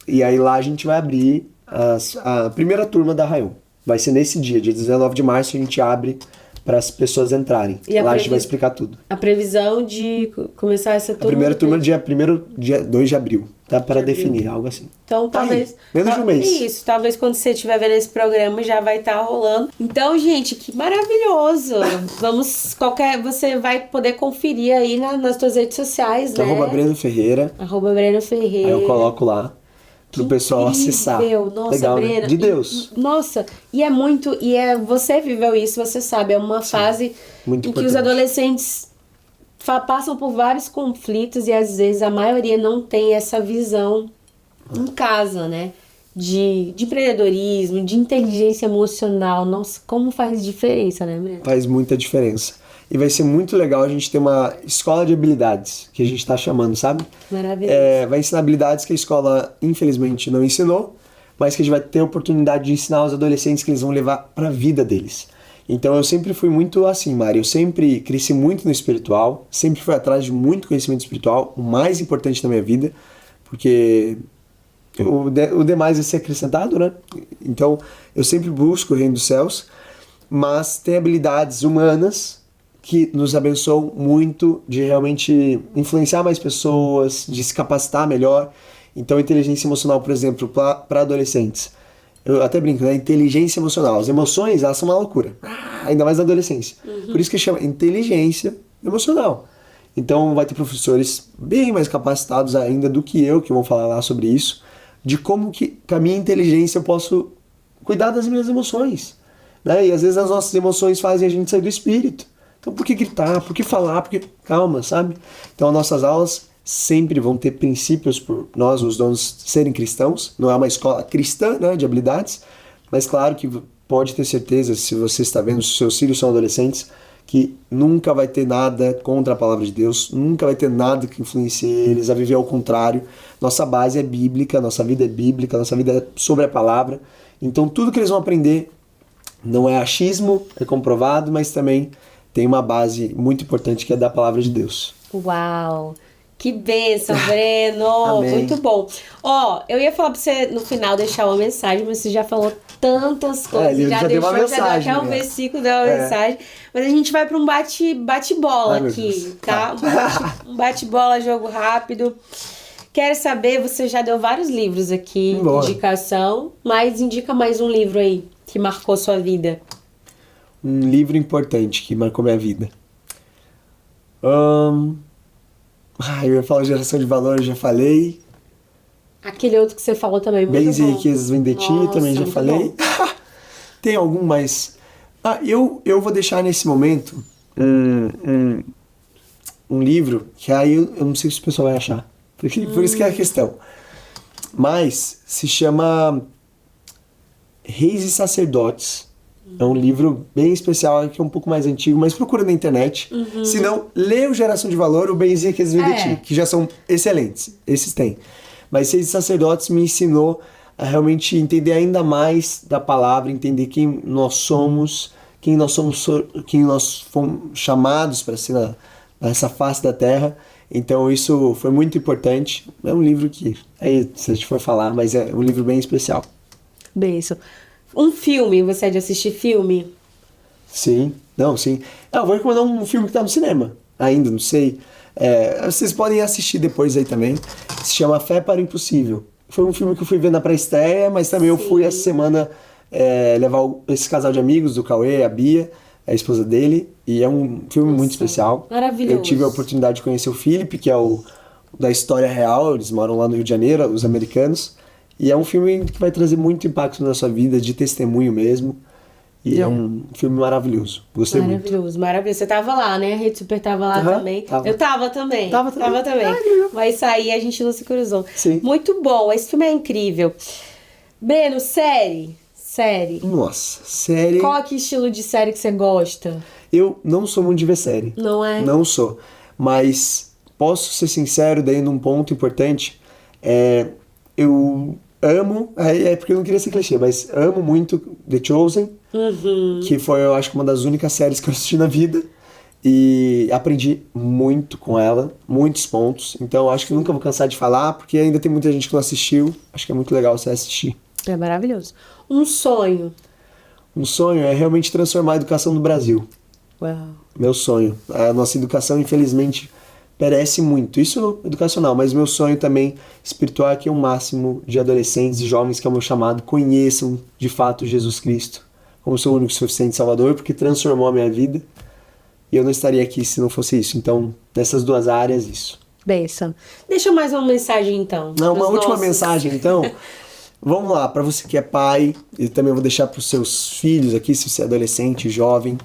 e aí lá a gente vai abrir a primeira turma da Rayyon. Vai ser nesse dia 19 de março, a gente abre para as pessoas entrarem. E lá a gente vai explicar tudo. A previsão de começar essa turma... A primeira turma dia 2 de abril. Dá para definir, algo assim. Então, talvez... Menos de um mês. Isso, talvez quando você estiver vendo esse programa já vai estar rolando. Então, gente, que maravilhoso! Você vai poder conferir aí nas suas redes sociais, né? @Breno Ferreira. @Breno Ferreira. Aí eu coloco lá pro pessoal acessar. Nossa, legal, Brena, né? De Deus. Você viveu isso, você sabe, é uma fase muito em que os adolescentes passam por vários conflitos e às vezes a maioria não tem essa visão em casa, né? de empreendedorismo, de inteligência emocional. Nossa, como faz diferença, né, Breno? Faz muita diferença. E vai ser muito legal a gente ter uma escola de habilidades, que a gente está chamando, sabe? Maravilhoso. Vai ensinar habilidades que a escola, infelizmente, não ensinou, mas que a gente vai ter a oportunidade de ensinar aos adolescentes que eles vão levar para a vida deles. Então eu sempre fui muito assim, Mari, eu sempre cresci muito no espiritual, sempre fui atrás de muito conhecimento espiritual, o mais importante da minha vida, porque o demais é ser acrescentado, né? Então eu sempre busco o reino dos céus, mas tem habilidades humanas que nos abençoam muito de realmente influenciar mais pessoas, de se capacitar melhor. Então, inteligência emocional, por exemplo, para adolescentes. Eu até brinco, né? Inteligência emocional. As emoções, elas são uma loucura. Ainda mais na adolescência. Por isso que chama inteligência emocional. Então, vai ter professores bem mais capacitados ainda do que eu, que vão falar lá sobre isso, de como que com a minha inteligência eu posso cuidar das minhas emoções. Né? E às vezes as nossas emoções fazem a gente sair do espírito. Então por que gritar? Por que falar? Por que... Calma, sabe? Então as nossas aulas sempre vão ter princípios por nós, os donos, serem cristãos. Não é uma escola cristã, né, de habilidades, mas claro que pode ter certeza, se você está vendo, se seus filhos são adolescentes, que nunca vai ter nada contra a palavra de Deus, nunca vai ter nada que influencie eles a viver ao contrário. Nossa base é bíblica, nossa vida é bíblica, nossa vida é sobre a palavra. Então tudo que eles vão aprender não é achismo, é comprovado, mas também tem uma base muito importante que é da palavra de Deus. Uau! Que bênção, Breno! Amém. Muito bom. Ó, eu ia falar pra você no final deixar uma mensagem, mas você já falou tantas coisas. Ele já deu uma mensagem, já deu até um versículo, deu uma mensagem. Mas a gente vai pra um bate-bola aqui, tá? Um bate-bola, jogo rápido. Quero saber, você já deu vários livros aqui, indicação, mas indica mais um livro aí que marcou sua vida. Um livro importante que marcou minha vida. Eu ia falar Geração de Valor, eu já falei. Aquele outro que você falou também, muito Bens e bom. Riquezas Vêm de Ti, também já falei. Tem algum mais... eu vou deixar nesse momento um livro que aí eu não sei se o pessoal vai achar. Por isso que é a questão. Mas se chama Reis e Sacerdotes. É um livro bem especial, que é um pouco mais antigo, mas procura na internet. Se não, lê o Geração de Valor, o Bens e Riquezas Vêm de Ti, que já são excelentes. Esses tem. Mas Reis e Sacerdotes me ensinou a realmente entender ainda mais da palavra, entender quem nós somos, quem nós fomos chamados para ser nessa face da terra. Então isso foi muito importante. É um livro que, aí se a gente for falar, mas é um livro bem especial. Beijo. Um filme, você é de assistir filme? Sim, sim. Eu vou recomendar um filme que tá no cinema, ainda, não sei. Vocês podem assistir depois aí também. Se chama Fé para o Impossível. Foi um filme que eu fui ver na pré-estreia, mas também eu fui essa semana levar esse casal de amigos, do Cauê, a Bia, a esposa dele, e é um filme muito especial. Maravilhoso. Eu tive a oportunidade de conhecer o Philip, que é da história real, eles moram lá no Rio de Janeiro, os americanos, e é um filme que vai trazer muito impacto na sua vida, de testemunho mesmo, e é um filme maravilhoso. Gostei muito. Maravilhoso. Você tava lá, né? A Rede Super tava lá também. Tava. Eu tava também. Tava também. Vai sair, a gente não se cruzou. Sim. Muito bom, esse filme é incrível. Breno, série. Nossa, série... Qual que estilo de série que você gosta? Eu não sou muito de ver série. Não é? Não sou. Mas posso ser sincero, daí num ponto importante, eu amo, porque eu não queria ser clichê, mas amo muito The Chosen, que foi, eu acho, uma das únicas séries que eu assisti na vida, e aprendi muito com ela, muitos pontos, então eu acho que nunca vou cansar de falar, porque ainda tem muita gente que não assistiu, acho que é muito legal você assistir. É maravilhoso. Um sonho. Um sonho é realmente transformar a educação do Brasil. Uau. Meu sonho. A nossa educação, infelizmente, perece muito. Isso educacional, mas meu sonho também espiritual é que o máximo de adolescentes e jovens, que é o meu chamado, conheçam de fato Jesus Cristo como seu único e suficiente Salvador, porque transformou a minha vida e eu não estaria aqui se não fosse isso. Então, nessas duas áreas, isso. Benção. Deixa mais uma mensagem, então. Uma última mensagem, então. Vamos lá, para você que é pai, e também vou deixar para os seus filhos aqui, se você é adolescente, jovem,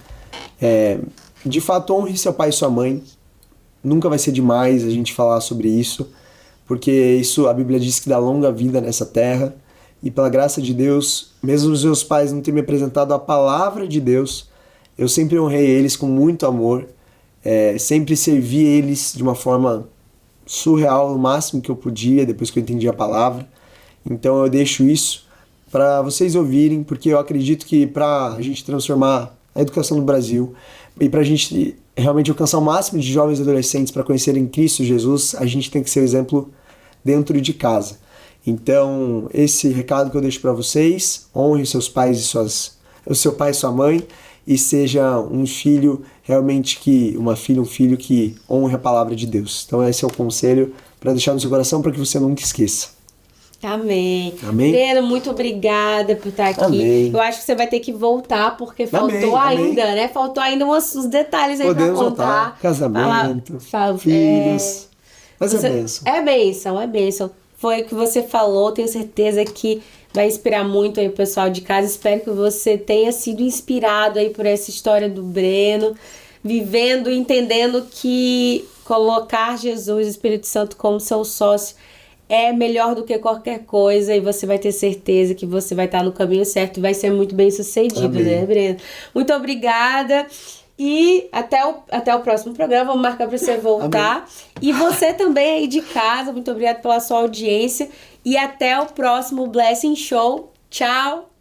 de fato honre seu pai e sua mãe. Nunca vai ser demais a gente falar sobre isso, porque isso a Bíblia diz que dá longa vida nessa terra, e pela graça de Deus, mesmo os meus pais não terem me apresentado a palavra de Deus, eu sempre honrei eles com muito amor, sempre servi eles de uma forma surreal, o máximo que eu podia, depois que eu entendi a palavra. Então eu deixo isso para vocês ouvirem, porque eu acredito que para a gente transformar a educação no Brasil e para a gente realmente alcançar o máximo de jovens e adolescentes para conhecerem Cristo Jesus, a gente tem que ser o exemplo dentro de casa. Então, esse recado que eu deixo para vocês: honre seus pais e o seu pai e sua mãe, e seja um filho realmente um filho que honre a palavra de Deus. Então esse é o conselho para deixar no seu coração, para que você nunca esqueça. Amém. Amém. Breno, muito obrigada por estar aqui. Amém. Eu acho que você vai ter que voltar, porque faltou ainda, né? Faltou ainda uns detalhes aí para contar. Voltar. Casamento, filhos. Mas é bênção. É bênção. Foi o que você falou, tenho certeza que vai inspirar muito aí o pessoal de casa. Espero que você tenha sido inspirado aí por essa história do Breno, vivendo e entendendo que colocar Jesus e o Espírito Santo como seu sócio é melhor do que qualquer coisa, e você vai ter certeza que você vai estar no caminho certo e vai ser muito bem sucedido. Amém. Né, Breno? Muito obrigada. E até o próximo programa. Vamos marcar para você voltar. Amém. E você também aí de casa, muito obrigada pela sua audiência. E até o próximo Blessing Show. Tchau!